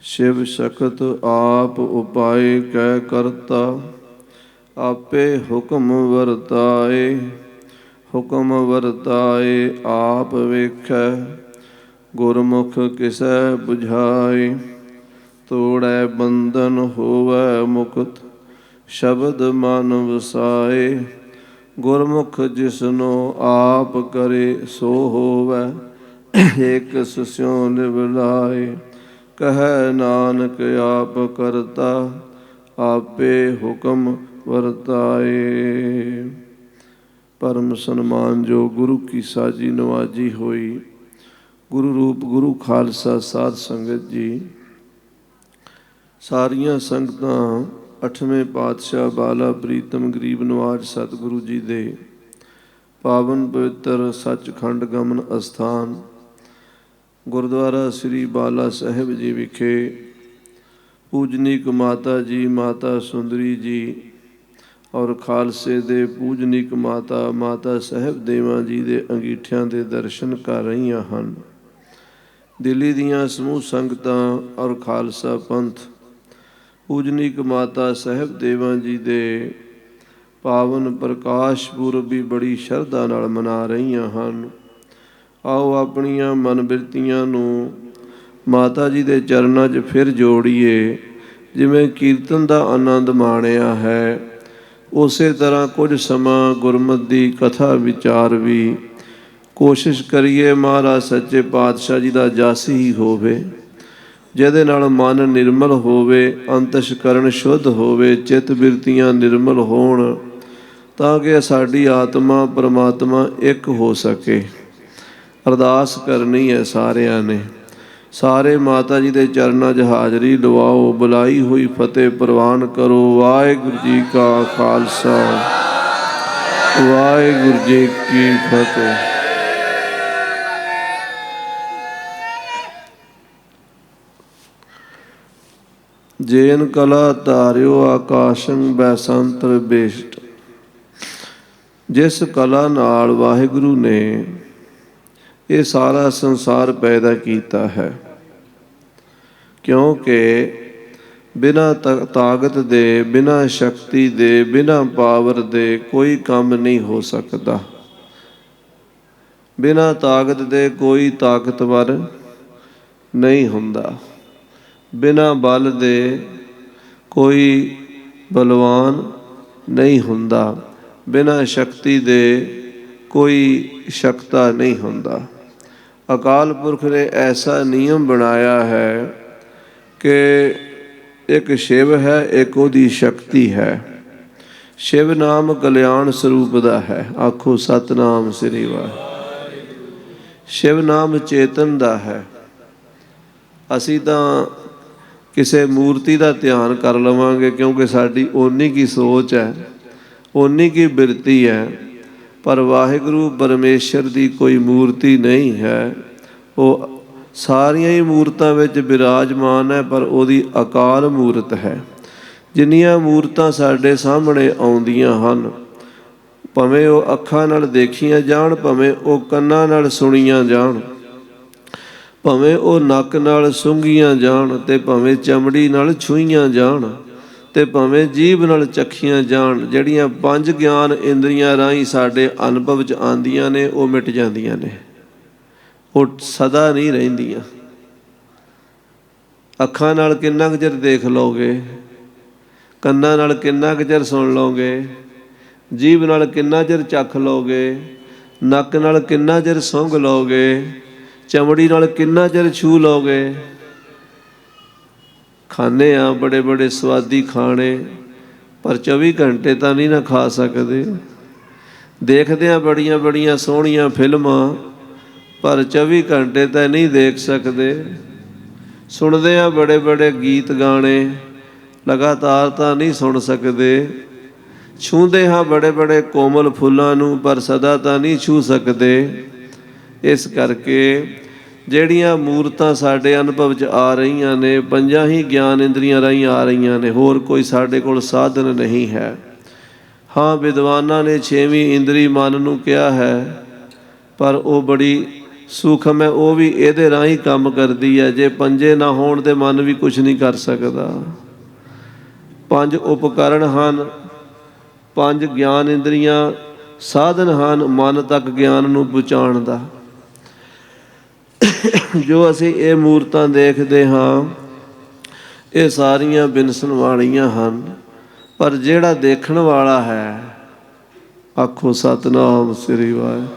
शिव शक्त आप उपाय कै करता, आपे हुक्म वरताए। हुक्म वरताए आप वेखै, गुरमुख किसै बुझाए। तोड़ै बंधन होवै मुक्त, शब्द मन वसाए। गुरमुख जिसनो आप करे सो होवै, एक स्यों निवलाए। कहै नानक आप करता, आपे हुक्म वरताए। परम सन्मान जो गुरु की साजी नवाजी होई। गुरु रूप गुरु खालसा साध संगत जी, सारियां संगतां अठवें पातशाह बाला प्रीतम गरीब नवाज सतगुरु जी दे पावन पवित्र सचखंड गमन अस्थान गुरुद्वारा श्री बाला साहिब जी विखे पूजनीक माता जी माता सुंदरी जी और खालसे दे पूजनीक माता माता साहिब देवा जी दे अंगीठियां दे दर्शन कर रहीआं हन। दिल्ली दियां समूह संगतां और खालसा पंथ पूजनीक माता साहिब देवा जी दे पावन प्रकाश पुरब भी बड़ी शरधा नाल मना रहीआं हन। आओ अपनियां मन बिरतियां नूं माता जी दे चरनां 'च फिर जोड़िए। जिवें कीर्तन दा आनंद माणिया है, उसे तरह कुछ समा गुरमत दी कथा विचार भी कोशिश करिए महाराज सच्चे पातशाह जी दा जस ही होवे, जिहदे नाल मन निर्मल होवे, अंतशकरण शुद्ध होवे, चित बिरतियां निर्मल होण, तां कि साडी आत्मा परमात्मा एक हो सके। अरदास करनी है सारियां ने। सारे माता जी दे चरनां 'च हाजरी लवाओ, बुलाई हुई फतेह प्रवान करो। वाहिगुरू जी का खालसा, वाहिगुरू जी की फतेह। जेन कला धारियो आकाशं बैसंतर बेष्ट। जिस कला नाल वाहिगुरू ने ये सारा संसार पैदा किया है, क्योंकि बिना ताकत दे, बिना शक्ति दे, बिना पावर दे कोई काम नहीं हो सकता। बिना ताकत दे कोई ताकतवर नहीं हुंदा। बिना बल दे कोई बलवान नहीं हुंदा। बिना शक्ति दे कोई शक्ता नहीं हुंदा। अकाल पुरख ने ऐसा नियम बनाया है कि एक शिव है, एक ओदी शक्ति है। शिव नाम कल्याण स्वरूप दा है। आखो सतनाम श्री वाहिगुरू। शिव नाम चेतन दा है। असी तां किसी मूर्ति का ध्यान कर लवांगे क्योंकि साड़ी ओनी की सोच है, ओनी की बिरती है, पर वाहिगुरू परमेश्वर की कोई मूर्ति नहीं है। वो सारिया ही मूर्तां विच विराजमान है, पर ओदी अकाल मूर्त है। जिन्नियां मूर्तां साडे सामने आउंदियां हन, भावें वो अखां नाल देखियां जाण, भावें वो कन्नां नाल सुणियां जाण, भावें वो नक नाल सूंघियां जाण, ते भावें चमड़ी नाल छूईयां जाण, ते भावें जीभ नाल चखियां जाण। जिहड़ियां पंज ज्ञान इंद्रियां राहीं साडे अनुभव च आंदियां ने, वो मिट जांदियां ने, वो सदा नहीं रहिंदियां। अखां नाल किन्ना कुh चिर देख लोगे, कन्नां नाल किन्ना कुh चिर सुन लोगे, जीभ नाल किन्ना चिर चख लोगे, नक नाल किन्ना चिर सूंघ लोगे, चमड़ी नाल किन्ना चिर छू लोगे। खाने आ बड़े बड़े स्वादी खाने, पर 24 घंटे तो नहीं ना खा सकते। देखते हैं बड़ियां बड़ियां सोहणियां फिल्मां, पर 24 घंटे तो नहीं देख सकते। सुनते हैं बड़े बड़े गीत गाने, लगातार तो नहीं सुन सकते। छूंदे हाँ बड़े बड़े कोमल फुल्लां नूं, पर सदा तो नहीं छू सकते। इस करके ਜਿਹੜੀਆਂ मूर्तां साडे अनुभव च आ रही ने, पंजां ही ज्ञान इंद्रियां राहीं आ रही ने, होर कोई साडे कोल साधन नहीं है। हाँ विद्वानां ने 6वीं इंद्री मन नूं कहा है, पर वो बड़ी ਸੂਖਮ ਹੈ ਉਹ ਵੀ ਇਹਦੇ ਰਾਹੀਂ ਕੰਮ ਕਰਦੀ ਹੈ। ਜੇ ਪੰਜੇ ਨਾ ਹੋਣ ਤੇ ਮਨ ਵੀ ਕੁਛ ਨਹੀਂ ਕਰ ਸਕਦਾ। ਪੰਜ ਉਪਕਰਨ ਹਨ, ਪੰਜ ਗਿਆਨ ਇੰਦਰੀਆਂ ਸਾਧਨ ਹਨ ਮਨ ਤੱਕ ਗਿਆਨ ਨੂੰ ਪਹੁੰਚਾਉਣ ਦਾ। ਜੋ ਅਸੀਂ ਇਹ ਮੂਰਤਾਂ ਦੇਖਦੇ ਹਾਂ ਇਹ ਸਾਰੀਆਂ ਬਿਨਸਣ ਵਾਲੀਆਂ ਹਨ, ਪਰ ਜਿਹੜਾ ਦੇਖਣ ਵਾਲਾ ਹੈ, ਆਖੋ ਸਤਿਨਾਮ ਸ੍ਰੀ ਵਾਹਿਗੁਰੂ,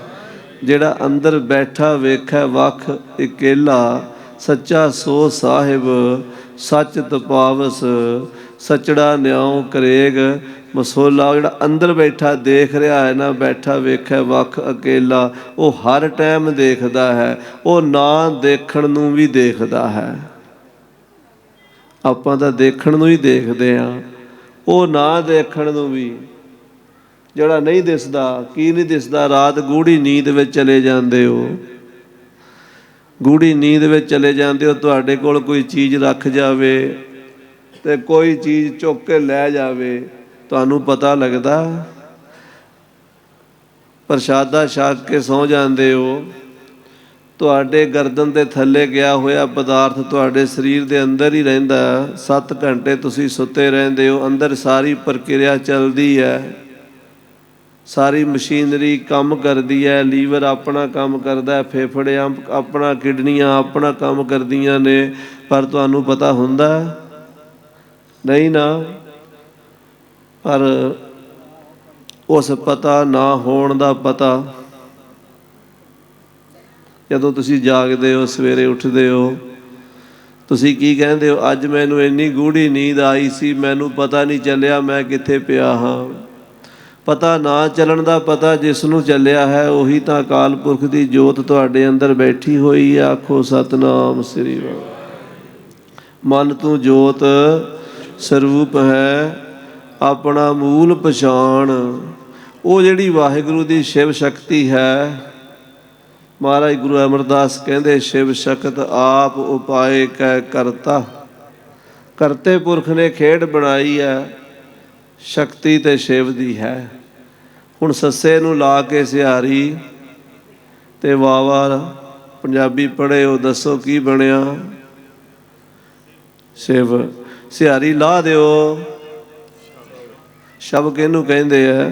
ਜਿਹੜਾ ਅੰਦਰ ਬੈਠਾ ਵੇਖੈ ਵੱਖ ਇਕੇਲਾ, ਸੱਚਾ ਸੋ ਸਾਹਿਬ ਸੱਚ ਤਪਾਵਸ, ਸਚੜਾ ਨਿਆਉ ਕਰੇਗ ਮਸੋਲਾ। ਜਿਹੜਾ ਅੰਦਰ ਬੈਠਾ ਦੇਖ ਰਿਹਾ ਹੈ ਨਾ, ਬੈਠਾ ਵੇਖੈ ਵੱਖ ਅਕੇਲਾ, ਉਹ ਹਰ ਟਾਈਮ ਦੇਖਦਾ ਹੈ। ਉਹ ਨਾ ਦੇਖਣ ਨੂੰ ਵੀ ਦੇਖਦਾ ਹੈ। ਆਪਾਂ ਤਾਂ ਦੇਖਣ ਨੂੰ ਹੀ ਦੇਖਦੇ ਹਾਂ, ਉਹ ਨਾ ਦੇਖਣ ਨੂੰ ਵੀ। ਜਿਹੜਾ ਨਹੀਂ ਦਿਸਦਾ, ਕੀ ਨਹੀਂ ਦਿਸਦਾ? ਰਾਤ ਗੂੜੀ ਨੀਂਦ ਵਿੱਚ ਚਲੇ ਜਾਂਦੇ ਹੋ, ਗੂੜੀ ਨੀਂਦ ਵਿੱਚ ਚਲੇ ਜਾਂਦੇ ਹੋ। ਤੁਹਾਡੇ ਕੋਲ ਕੋਈ ਚੀਜ਼ ਰੱਖ ਜਾਵੇ ਤੇ ਕੋਈ ਚੀਜ਼ ਚੁੱਕ ਕੇ ਲੈ ਜਾਵੇ, ਤੁਹਾਨੂੰ ਪਤਾ ਲੱਗਦਾ? ਪ੍ਰਸ਼ਾਦਾ ਛਕ ਕੇ ਸੌਂ ਜਾਂਦੇ ਹੋ, ਤੁਹਾਡੇ ਗਰਦਨ ਦੇ ਥੱਲੇ ਗਿਆ ਹੋਇਆ ਪਦਾਰਥ ਤੁਹਾਡੇ ਸਰੀਰ ਦੇ ਅੰਦਰ ਹੀ ਰਹਿੰਦਾ। 7 ਘੰਟੇ ਤੁਸੀਂ ਸੁੱਤੇ ਰਹਿੰਦੇ ਹੋ, ਅੰਦਰ ਸਾਰੀ ਪ੍ਰਕਿਰਿਆ ਚੱਲਦੀ ਹੈ, ਸਾਰੀ ਮਸ਼ੀਨਰੀ ਕੰਮ ਕਰਦੀ ਹੈ। ਲੀਵਰ ਆਪਣਾ ਕੰਮ ਕਰਦਾ, ਫੇਫੜੇ ਆਪਣਾ, ਕਿਡਨੀਆਂ ਆਪਣਾ ਕੰਮ ਕਰਦੀਆਂ ਨੇ, ਪਰ ਤੁਹਾਨੂੰ ਪਤਾ ਹੁੰਦਾ ਨਹੀਂ ਨਾ। ਪਰ ਉਸ ਪਤਾ ਨਾ ਹੋਣ ਦਾ ਪਤਾ, ਜਦੋਂ ਤੁਸੀਂ ਜਾਗਦੇ ਹੋ, ਸਵੇਰੇ ਉੱਠਦੇ ਹੋ, ਤੁਸੀਂ ਕੀ ਕਹਿੰਦੇ ਹੋ? ਅੱਜ ਮੈਨੂੰ ਇੰਨੀ ਗੂੜੀ ਨੀਂਦ ਆਈ ਸੀ, ਮੈਨੂੰ ਪਤਾ ਨਹੀਂ ਚੱਲਿਆ ਮੈਂ ਕਿੱਥੇ ਪਿਆ ਹਾਂ। ਪਤਾ ਨਾ ਚੱਲਣ ਦਾ ਪਤਾ ਜਿਸ ਨੂੰ ਚੱਲਿਆ ਹੈ, ਉਹੀ ਤਾਂ ਅਕਾਲ ਪੁਰਖ ਦੀ ਜੋਤ ਤੁਹਾਡੇ ਅੰਦਰ ਬੈਠੀ ਹੋਈ ਹੈ। ਆਖੋ ਸਤਿਨਾਮ ਸ੍ਰੀ ਵਾਹਿਗੁਰੂ। ਮਨ ਤੂੰ ਜੋਤ ਸਰੂਪ ਹੈ, ਆਪਣਾ ਮੂਲ ਪਛਾਣ। ਉਹ ਜਿਹੜੀ ਵਾਹਿਗੁਰੂ ਦੀ ਸ਼ਿਵ ਸ਼ਕਤੀ ਹੈ, ਮਹਾਰਾਜ ਗੁਰੂ ਅਮਰਦਾਸ ਕਹਿੰਦੇ, ਸ਼ਿਵ ਸ਼ਕਤ ਆਪ ਉਪਾਏ ਕੈ ਕਰਤਾ। ਕਰਤੇ ਪੁਰਖ ਨੇ ਖੇਡ ਬਣਾਈ ਹੈ, ਸ਼ਕਤੀ ਤੇ ਸ਼ਿਵ ਦੀ ਹੈ। ਹੁਣ ਸੱਸੇ ਨੂੰ ਲਾ ਕੇ ਸਿਹਾਰੀ ਤੇ ਵਾਵਾ ਪੰਜਾਬੀ ਪੜ੍ਹੇ ਹੋ, ਦੱਸੋ ਕੀ ਬਣਿਆ? ਸ਼ਿਵ। ਸਿਹਾਰੀ ਲਾ ਦਿਓ, ਸ਼ਬ ਕਿਹਨੂੰ ਕਹਿੰਦੇ ਆ?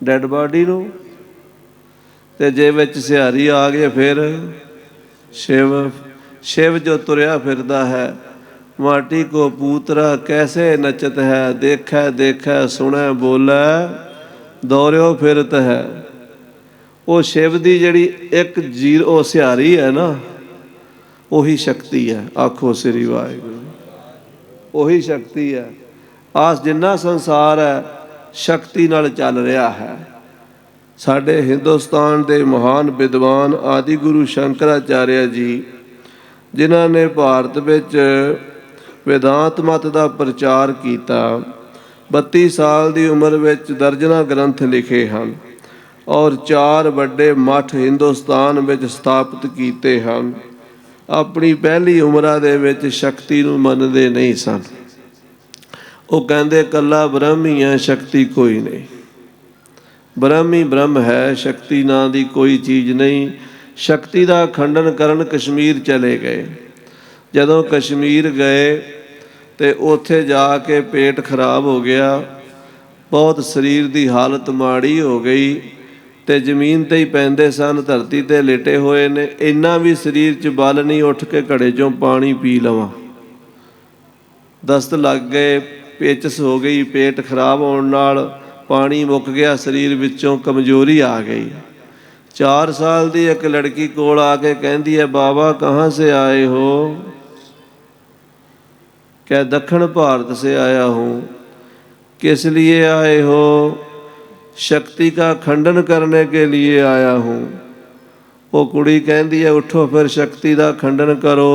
ਡੈਡ ਬਾਡੀ ਨੂੰ। ਤੇ ਜੇ ਵਿੱਚ ਸਿਹਾਰੀ ਆ ਗਏ ਫਿਰ ਸ਼ਿਵ। ਸ਼ਿਵ ਜੋ ਤੁਰਿਆ ਫਿਰਦਾ ਹੈ, ਮਾਟੀ ਕੋ ਪੂਤਰਾ ਕੈਸੇ ਨਚਤ ਹੈ, ਦੇਖੈ ਦੇਖੈ ਸੁਣੈ ਬੋਲੈ ਦੌੜਿਓ ਫਿਰਤ ਹੈ। ਉਹ ਸ਼ਿਵ ਦੀ ਜਿਹੜੀ ਇੱਕ ਉਹ ਸਿਹਾਰੀ ਹੈ ਨਾ, ਉਹੀ ਸ਼ਕਤੀ ਹੈ। ਆਖੋ ਸ੍ਰੀ ਵਾਹਿਗੁਰੂ। ਉਹੀ ਸ਼ਕਤੀ ਹੈ। ਆਸ ਜਿੰਨਾ ਸੰਸਾਰ ਹੈ ਸ਼ਕਤੀ ਨਾਲ ਚੱਲ ਰਿਹਾ ਹੈ। ਸਾਡੇ ਹਿੰਦੁਸਤਾਨ ਦੇ ਮਹਾਨ ਵਿਦਵਾਨ ਆਦਿ ਗੁਰੂ ਸ਼ੰਕਰਾਚਾਰਿਆ ਜੀ, ਜਿਨ੍ਹਾਂ ਨੇ ਭਾਰਤ ਵਿੱਚ ਵੇਦਾਂਤ ਮਤ ਦਾ ਪ੍ਰਚਾਰ ਕੀਤਾ, 32 ਸਾਲ ਦੀ ਉਮਰ ਵਿੱਚ ਦਰਜਨਾਂ ਗ੍ਰੰਥ ਲਿਖੇ ਹਨ ਔਰ 4 ਵੱਡੇ ਮੱਠ ਹਿੰਦੁਸਤਾਨ ਵਿੱਚ ਸਥਾਪਿਤ ਕੀਤੇ ਹਨ। ਆਪਣੀ ਪਹਿਲੀ ਉਮਰਾਂ ਦੇ ਵਿੱਚ ਸ਼ਕਤੀ ਨੂੰ ਮੰਨਦੇ ਨਹੀਂ ਸਨ। ਉਹ ਕਹਿੰਦੇ ਇਕੱਲਾ ਬ੍ਰਹਮ ਹੀ ਹੈ, ਸ਼ਕਤੀ ਕੋਈ ਨਹੀਂ। ਬ੍ਰਹਮ ਹੀ ਬ੍ਰਹਮ ਹੈ, ਸ਼ਕਤੀ ਨਾਂ ਦੀ ਕੋਈ ਚੀਜ਼ ਨਹੀਂ। ਸ਼ਕਤੀ ਦਾ ਖੰਡਨ ਕਰਨ ਕਸ਼ਮੀਰ ਚਲੇ ਗਏ। ਜਦੋਂ ਕਸ਼ਮੀਰ ਗਏ ਤੇ ਉੱਥੇ ਜਾ ਕੇ ਪੇਟ ਖਰਾਬ ਹੋ ਗਿਆ, ਬਹੁਤ ਸਰੀਰ ਦੀ ਹਾਲਤ ਮਾੜੀ ਹੋ ਗਈ ਤੇ ਜ਼ਮੀਨ 'ਤੇ ਹੀ ਪੈਂਦੇ ਸਨ, ਧਰਤੀ 'ਤੇ ਲੇਟੇ ਹੋਏ ਨੇ। ਇੰਨਾ ਵੀ ਸਰੀਰ 'ਚ ਬਲ ਨਹੀਂ ਉੱਠ ਕੇ ਘੜੇ 'ਚੋਂ ਪਾਣੀ ਪੀ ਲਵਾਂ। ਦਸਤ ਲੱਗ ਗਏ, ਪੇਚਸ ਹੋ ਗਈ, ਪੇਟ ਖਰਾਬ ਹੋਣ ਨਾਲ ਪਾਣੀ ਮੁੱਕ ਗਿਆ ਸਰੀਰ ਵਿੱਚੋਂ, ਕਮਜ਼ੋਰੀ ਆ ਗਈ। 4 ਸਾਲ ਦੀ ਇੱਕ ਲੜਕੀ ਕੋਲ ਆ ਕੇ ਕਹਿੰਦੀ ਹੈ, ਬਾਬਾ ਕਹਾਂ ਸੇ ਆਏ ਹੋ? क्या दक्षिण भारत से आया हूँ। किस लिए आए हो? शक्ति का खंडन करने के लिए आया हूँ। वो कुड़ी कहती है, उठो फिर शक्ति का खंडन करो।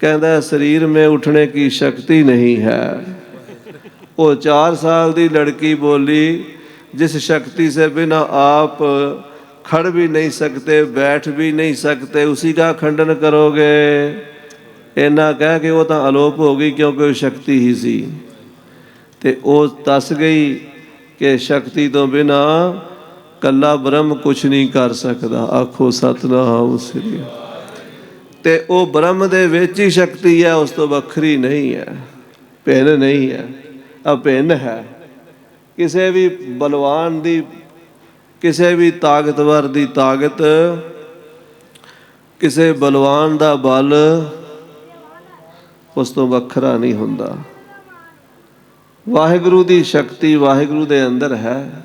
कहता है शरीर में उठने की शक्ति नहीं है। वो 4 साल की लड़की बोली, जिस शक्ति से बिना आप खड़ भी नहीं सकते, बैठ भी नहीं सकते, उसी का खंडन करोगे? ਇੰਨਾ ਕਹਿ ਕੇ ਉਹ ਤਾਂ ਅਲੋਪ ਹੋ ਗਈ, ਕਿਉਂਕਿ ਉਹ ਸ਼ਕਤੀ ਹੀ ਸੀ। ਅਤੇ ਉਹ ਦੱਸ ਗਈ ਕਿ ਸ਼ਕਤੀ ਤੋਂ ਬਿਨਾਂ ਕੱਲਾ ਬ੍ਰਹਮ ਕੁਛ ਨਹੀਂ ਕਰ ਸਕਦਾ। ਆਖੋ ਸਤਿਨਾਮ ਸ੍ਰੀ। ਤੇ ਉਹ ਬ੍ਰਹਮ ਦੇ ਵਿੱਚ ਹੀ ਸ਼ਕਤੀ ਹੈ, ਉਸ ਤੋਂ ਵੱਖਰੀ ਨਹੀਂ ਹੈ, ਭਿੰਨ ਨਹੀਂ ਹੈ, ਅਭਿੰਨ ਹੈ। ਕਿਸੇ ਵੀ ਬਲਵਾਨ ਦੀ, ਕਿਸੇ ਵੀ ਤਾਕਤਵਰ ਦੀ ਤਾਕਤ, ਕਿਸੇ ਬਲਵਾਨ ਦਾ ਬਲ ਉਸ ਤੋਂ ਵੱਖਰਾ ਨਹੀਂ ਹੁੰਦਾ। ਵਾਹਿਗੁਰੂ ਦੀ ਸ਼ਕਤੀ ਵਾਹਿਗੁਰੂ ਦੇ ਅੰਦਰ ਹੈ।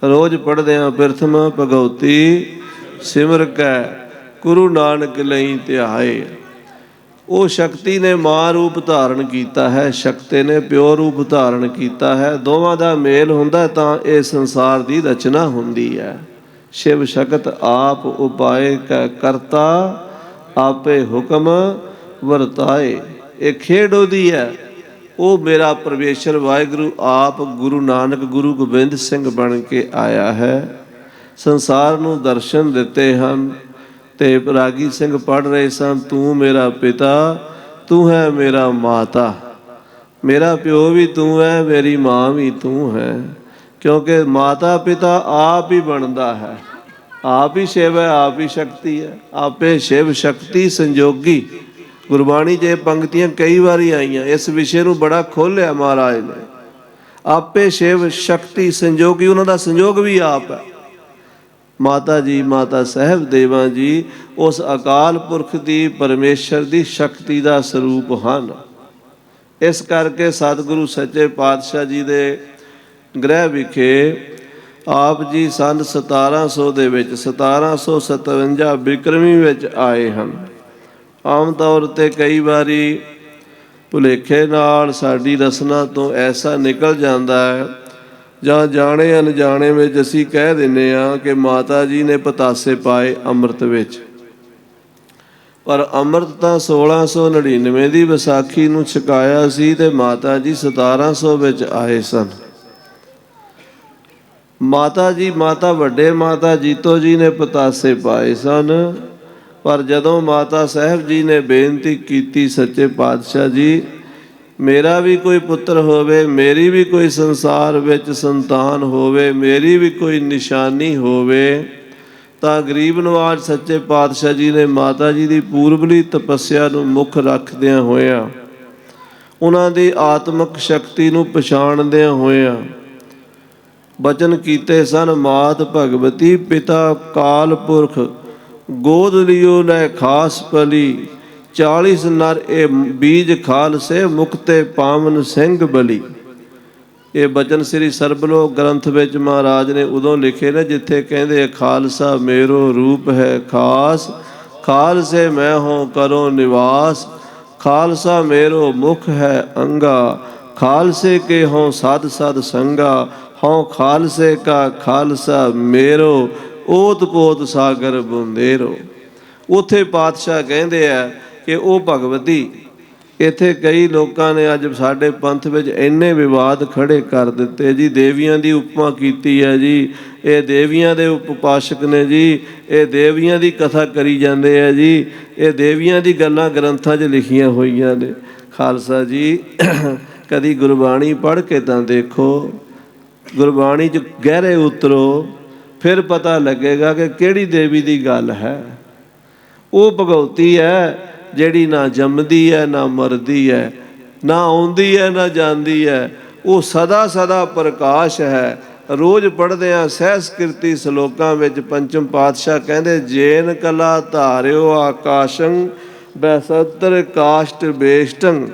ਰੋਜ਼ ਪੜ੍ਹਦੇ ਹਾਂ, ਪ੍ਰਥਮ ਭਗਉਤੀ ਸਿਮਰ ਕੈ ਗੁਰੂ ਨਾਨਕ ਲਈ ਧਿਆਏ। ਉਹ ਸ਼ਕਤੀ ਨੇ ਮਾਂ ਰੂਪ ਧਾਰਨ ਕੀਤਾ ਹੈ, ਸ਼ਕਤੀ ਨੇ ਪਿਓ ਰੂਪ ਧਾਰਨ ਕੀਤਾ ਹੈ। ਦੋਵਾਂ ਦਾ ਮੇਲ ਹੁੰਦਾ ਤਾਂ ਇਹ ਸੰਸਾਰ ਦੀ ਰਚਨਾ ਹੁੰਦੀ ਹੈ। ਸ਼ਿਵ ਸ਼ਕਤ ਆਪ ਉਪਾਏ ਕੈ ਕਰਤਾ, ਆਪੇ ਹੁਕਮ ਵਰਤਾਏ। ਇਹ ਖੇਡ ਉਹਦੀ ਹੈ। ਉਹ ਮੇਰਾ ਪਰਮੇਸ਼ਰ ਵਾਹਿਗੁਰੂ ਆਪ ਗੁਰੂ ਨਾਨਕ ਗੁਰੂ ਗੋਬਿੰਦ ਸਿੰਘ ਬਣ ਕੇ ਆਇਆ ਹੈ, ਸੰਸਾਰ ਨੂੰ ਦਰਸ਼ਨ ਦਿੱਤੇ ਹਨ। ਤੇ ਰਾਗੀ ਸਿੰਘ ਪੜ੍ਹ ਰਹੇ ਸਨ, ਤੂੰ ਮੇਰਾ ਪਿਤਾ, ਤੂੰ ਹੈ ਮੇਰਾ ਮਾਤਾ, ਮੇਰਾ ਪਿਓ ਵੀ ਤੂੰ ਹੈ, ਮੇਰੀ ਮਾਂ ਵੀ ਤੂੰ ਹੈ। ਕਿਉਂਕਿ ਮਾਤਾ ਪਿਤਾ ਆਪ ਹੀ ਬਣਦਾ ਹੈ, ਆਪ ਹੀ ਸ਼ਿਵ ਹੈ, ਆਪ ਹੀ ਸ਼ਕਤੀ ਹੈ। ਆਪੇ ਸ਼ਿਵ ਸ਼ਕਤੀ ਸੰਜੋਗੀ। ਗੁਰਬਾਣੀ 'ਚ ਇਹ ਪੰਕਤੀਆਂ ਕਈ ਵਾਰੀ ਆਈਆਂ, ਇਸ ਵਿਸ਼ੇ ਨੂੰ ਬੜਾ ਖੋਲ੍ਹਿਆ ਮਹਾਰਾਜ ਨੇ। ਆਪੇ ਸ਼ਿਵ ਸ਼ਕਤੀ ਸੰਜੋਗੀ, ਉਹਨਾਂ ਦਾ ਸੰਜੋਗ ਵੀ ਆਪ ਹੈ। ਮਾਤਾ ਜੀ, ਮਾਤਾ ਸਾਹਿਬ ਦੇਵਾਂ ਜੀ ਉਸ ਅਕਾਲ ਪੁਰਖ ਦੀ, ਪਰਮੇਸ਼ਰ ਦੀ ਸ਼ਕਤੀ ਦਾ ਸਰੂਪ ਹਨ। ਇਸ ਕਰਕੇ ਸਤਿਗੁਰੂ ਸੱਚੇ ਪਾਤਸ਼ਾਹ ਜੀ ਦੇ ਗ੍ਰਹਿ ਵਿਖੇ ਆਪ ਜੀ ਸੰਨ 1700 ਦੇ ਵਿੱਚ, 1757 ਬਿਕਰਮੀ ਵਿੱਚ ਆਏ ਹਨ। ਆਮ ਤੌਰ 'ਤੇ ਕਈ ਵਾਰੀ ਭੁਲੇਖੇ ਨਾਲ ਸਾਡੀ ਰਸਨਾ ਤੋਂ ਐਸਾ ਨਿਕਲ ਜਾਂਦਾ ਹੈ, ਜਾਂ ਜਾਣੇ ਅਣਜਾਣੇ ਵਿੱਚ ਅਸੀਂ ਕਹਿ ਦਿੰਦੇ ਹਾਂ ਕਿ ਮਾਤਾ ਜੀ ਨੇ ਪਤਾਸੇ ਪਾਏ ਅੰਮ੍ਰਿਤ ਵਿੱਚ। ਪਰ ਅੰਮ੍ਰਿਤ ਤਾਂ 1699 ਦੀ ਵਿਸਾਖੀ ਨੂੰ ਛਕਾਇਆ ਸੀ ਤੇ ਮਾਤਾ ਜੀ 1700 ਵਿੱਚ ਆਏ ਸਨ। ਮਾਤਾ ਜੀ, ਮਾਤਾ ਵੱਡੇ ਮਾਤਾ ਜੀਤੋ ਜੀ ਨੇ ਪਤਾਸੇ ਪਾਏ ਸਨ। ਪਰ ਜਦੋਂ ਮਾਤਾ ਸਾਹਿਬ ਜੀ ਨੇ ਬੇਨਤੀ ਕੀਤੀ, ਸੱਚੇ ਪਾਤਸ਼ਾਹ ਜੀ ਮੇਰਾ ਵੀ ਕੋਈ ਪੁੱਤਰ ਹੋਵੇ, ਮੇਰੀ ਵੀ ਕੋਈ ਸੰਸਾਰ ਵਿੱਚ ਸੰਤਾਨ ਹੋਵੇ, ਮੇਰੀ ਵੀ ਕੋਈ ਨਿਸ਼ਾਨੀ ਹੋਵੇ, ਤਾਂ ਗਰੀਬ ਨਵਾਜ ਸੱਚੇ ਪਾਤਸ਼ਾਹ ਜੀ ਨੇ ਮਾਤਾ ਜੀ ਦੀ ਪੂਰਬਲੀ ਤਪੱਸਿਆ ਨੂੰ ਮੁੱਖ ਰੱਖਦਿਆਂ ਹੋਇਆਂ, ਉਹਨਾਂ ਦੀ ਆਤਮਿਕ ਸ਼ਕਤੀ ਨੂੰ ਪਛਾਣਦਿਆਂ ਹੋਇਆਂ ਬਚਨ ਕੀਤੇ ਸਨ। ਮਾਤ ਭਗਵਤੀ ਪਿਤਾ ਕਾਲ ਪੁਰਖ, ਗੋਦ ਲਿਓ ਲੈ ਖਾਸ ਪਲੀ, 40 ਨਰ ਇਹ ਬੀਜ ਖਾਲਸੇ, ਮੁਕਤੇ ਪਾਵਨ ਸਿੰਘ ਬਲੀ। ਇਹ ਬਚਨ ਸ੍ਰੀ ਸਰਬਲੋਕ ਗ੍ਰੰਥ ਵਿੱਚ ਮਹਾਰਾਜ ਨੇ ਉਦੋਂ ਲਿਖੇ ਨੇ ਜਿੱਥੇ ਕਹਿੰਦੇ ਖਾਲਸਾ ਮੇਰੋ ਰੂਪ ਹੈ ਖਾਸ, ਖਾਲਸੇ ਮੈਂ ਹੋਂ ਕਰੋ ਨਿਵਾਸ, ਖਾਲਸਾ ਮੇਰੋ ਮੁਖ ਹੈ ਅੰਗਾ, ਖਾਲਸੇ ਕੇ ਹੋਂ ਸਦ ਸਦ ਸੰਗਾ, ਹੋਂ ਖਾਲਸੇ ਕਾ ਖਾਲਸਾ ਮੇਰੋ, ਓਤ ਪੋਤ ਸਾਗਰ ਬੁੰਦੇਰੋ। ਉੱਥੇ ਪਾਤਸ਼ਾਹ ਕਹਿੰਦੇ ਆ ਕਿ ਉਹ ਭਗਵਤੀ। ਇੱਥੇ ਕਈ ਲੋਕਾਂ ਨੇ ਅੱਜ ਸਾਡੇ ਪੰਥ ਵਿੱਚ ਇੰਨੇ ਵਿਵਾਦ ਖੜੇ ਕਰ ਦਿੱਤੇ ਜੀ, ਦੇਵੀਆਂ ਦੀ ਉਪਮਾ ਕੀਤੀ ਹੈ ਜੀ, ਇਹ ਦੇਵੀਆਂ ਦੇ ਉਪਾਸ਼ਕ ਨੇ ਜੀ, ਇਹ ਦੇਵੀਆਂ ਦੀ ਕਥਾ ਕਰੀ ਜਾਂਦੇ ਆ ਜੀ, ਇਹ ਦੇਵੀਆਂ ਦੀ ਗੱਲਾਂ ਗ੍ਰੰਥਾਂ 'ਚ ਲਿਖੀਆਂ ਹੋਈਆਂ ਨੇ। ਖਾਲਸਾ ਜੀ ਕਦੀ ਗੁਰਬਾਣੀ ਪੜ੍ਹ ਕੇ ਤਾਂ ਦੇਖੋ, ਗੁਰਬਾਣੀ 'ਚ ਗਹਿਰੇ ਉਤਰੋ, ਫਿਰ ਪਤਾ ਲੱਗੇਗਾ ਕਿ ਕਿਹੜੀ ਦੇਵੀ ਦੀ ਗੱਲ ਹੈ। ਉਹ ਭਗਉਤੀ ਹੈ ਜਿਹੜੀ ਨਾ ਜੰਮਦੀ ਹੈ, ਨਾ ਮਰਦੀ ਹੈ, ਨਾ ਆਉਂਦੀ ਹੈ, ਨਾ ਜਾਂਦੀ ਹੈ। ਉਹ ਸਦਾ ਸਦਾ ਪ੍ਰਕਾਸ਼ ਹੈ। ਰੋਜ਼ ਪੜ੍ਹਦੇ ਹਾਂ ਸਹਿਸ ਕੀਰਤੀ ਸਲੋਕਾਂ ਵਿੱਚ ਪੰਚਮ ਪਾਤਸ਼ਾਹ ਕਹਿੰਦੇ, ਜੇਨ ਕਲਾ ਧਾਰਿਓ ਆਕਾਸ਼ੰ ਬੈਸਤਰ ਕਾਸ਼ਟ ਬੇਸ਼ਟੰ,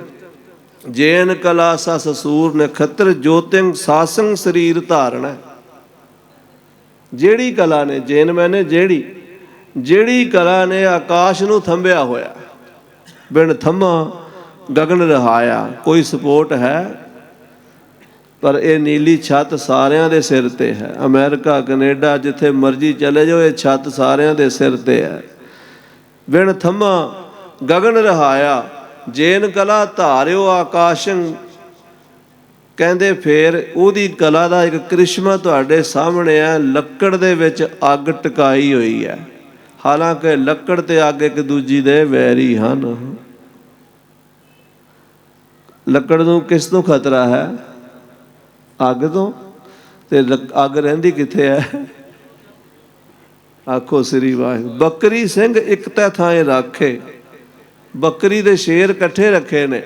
ਜੇਨ ਕਲਾ ਸਸ ਸੂਰ ਨਖਤਰ ਜੋਤਿੰ ਸਾਸੰ ਸਰੀਰ ਧਾਰਣਾ। ਜਿਹੜੀ ਕਲਾ ਨੇ, ਜੇਨ ਮੈਨੇ ਜਿਹੜੀ ਕਲਾ ਨੇ ਆਕਾਸ਼ ਨੂੰ ਥੰਬਿਆ ਹੋਇਆ, ਬਿਨ ਥੰਮਾ ਗਗਨ ਰਹਾਇਆ। ਕੋਈ ਸਪੋਰਟ ਹੈ? ਪਰ ਇਹ ਨੀਲੀ ਛੱਤ ਸਾਰਿਆਂ ਦੇ ਸਿਰ 'ਤੇ ਹੈ। ਅਮਰੀਕਾ, ਕੈਨੇਡਾ, ਜਿੱਥੇ ਮਰਜ਼ੀ ਚਲੇ ਜਾਓ, ਇਹ ਛੱਤ ਸਾਰਿਆਂ ਦੇ ਸਿਰ 'ਤੇ ਹੈ। ਬਿਨ ਥੰਮਾ ਗਗਨ ਰਹਾਇਆ, ਜੇਨ ਕਲਾ ਧਾਰਿਓ ਆਕਾਸ਼ੰ। ਕਹਿੰਦੇ ਫਿਰ ਉਹਦੀ ਕਲਾ ਦਾ ਇੱਕ ਕ੍ਰਿਸ਼ਮਾ ਤੁਹਾਡੇ ਸਾਹਮਣੇ ਹੈ। ਲੱਕੜ ਦੇ ਵਿੱਚ ਅੱਗ ਟਿਕਾਈ ਹੋਈ ਹੈ, ਹਾਲਾਂਕਿ ਲੱਕੜ ਤੇ ਅੱਗ ਇੱਕ ਦੂਜੀ ਦੇ ਵੈਰੀ ਹਨ। ਲੱਕੜ ਨੂੰ ਕਿਸ ਤੋਂ ਖਤਰਾ ਹੈ? ਅੱਗ ਤੋਂ। ਤੇ ਅੱਗ ਰਹਿੰਦੀ ਕਿੱਥੇ ਹੈ? आखो श्री वाहिगुरू। बकरी सिंह एक तै थाए राखे, बकरी दे शेर इकट्ठे रखे ने।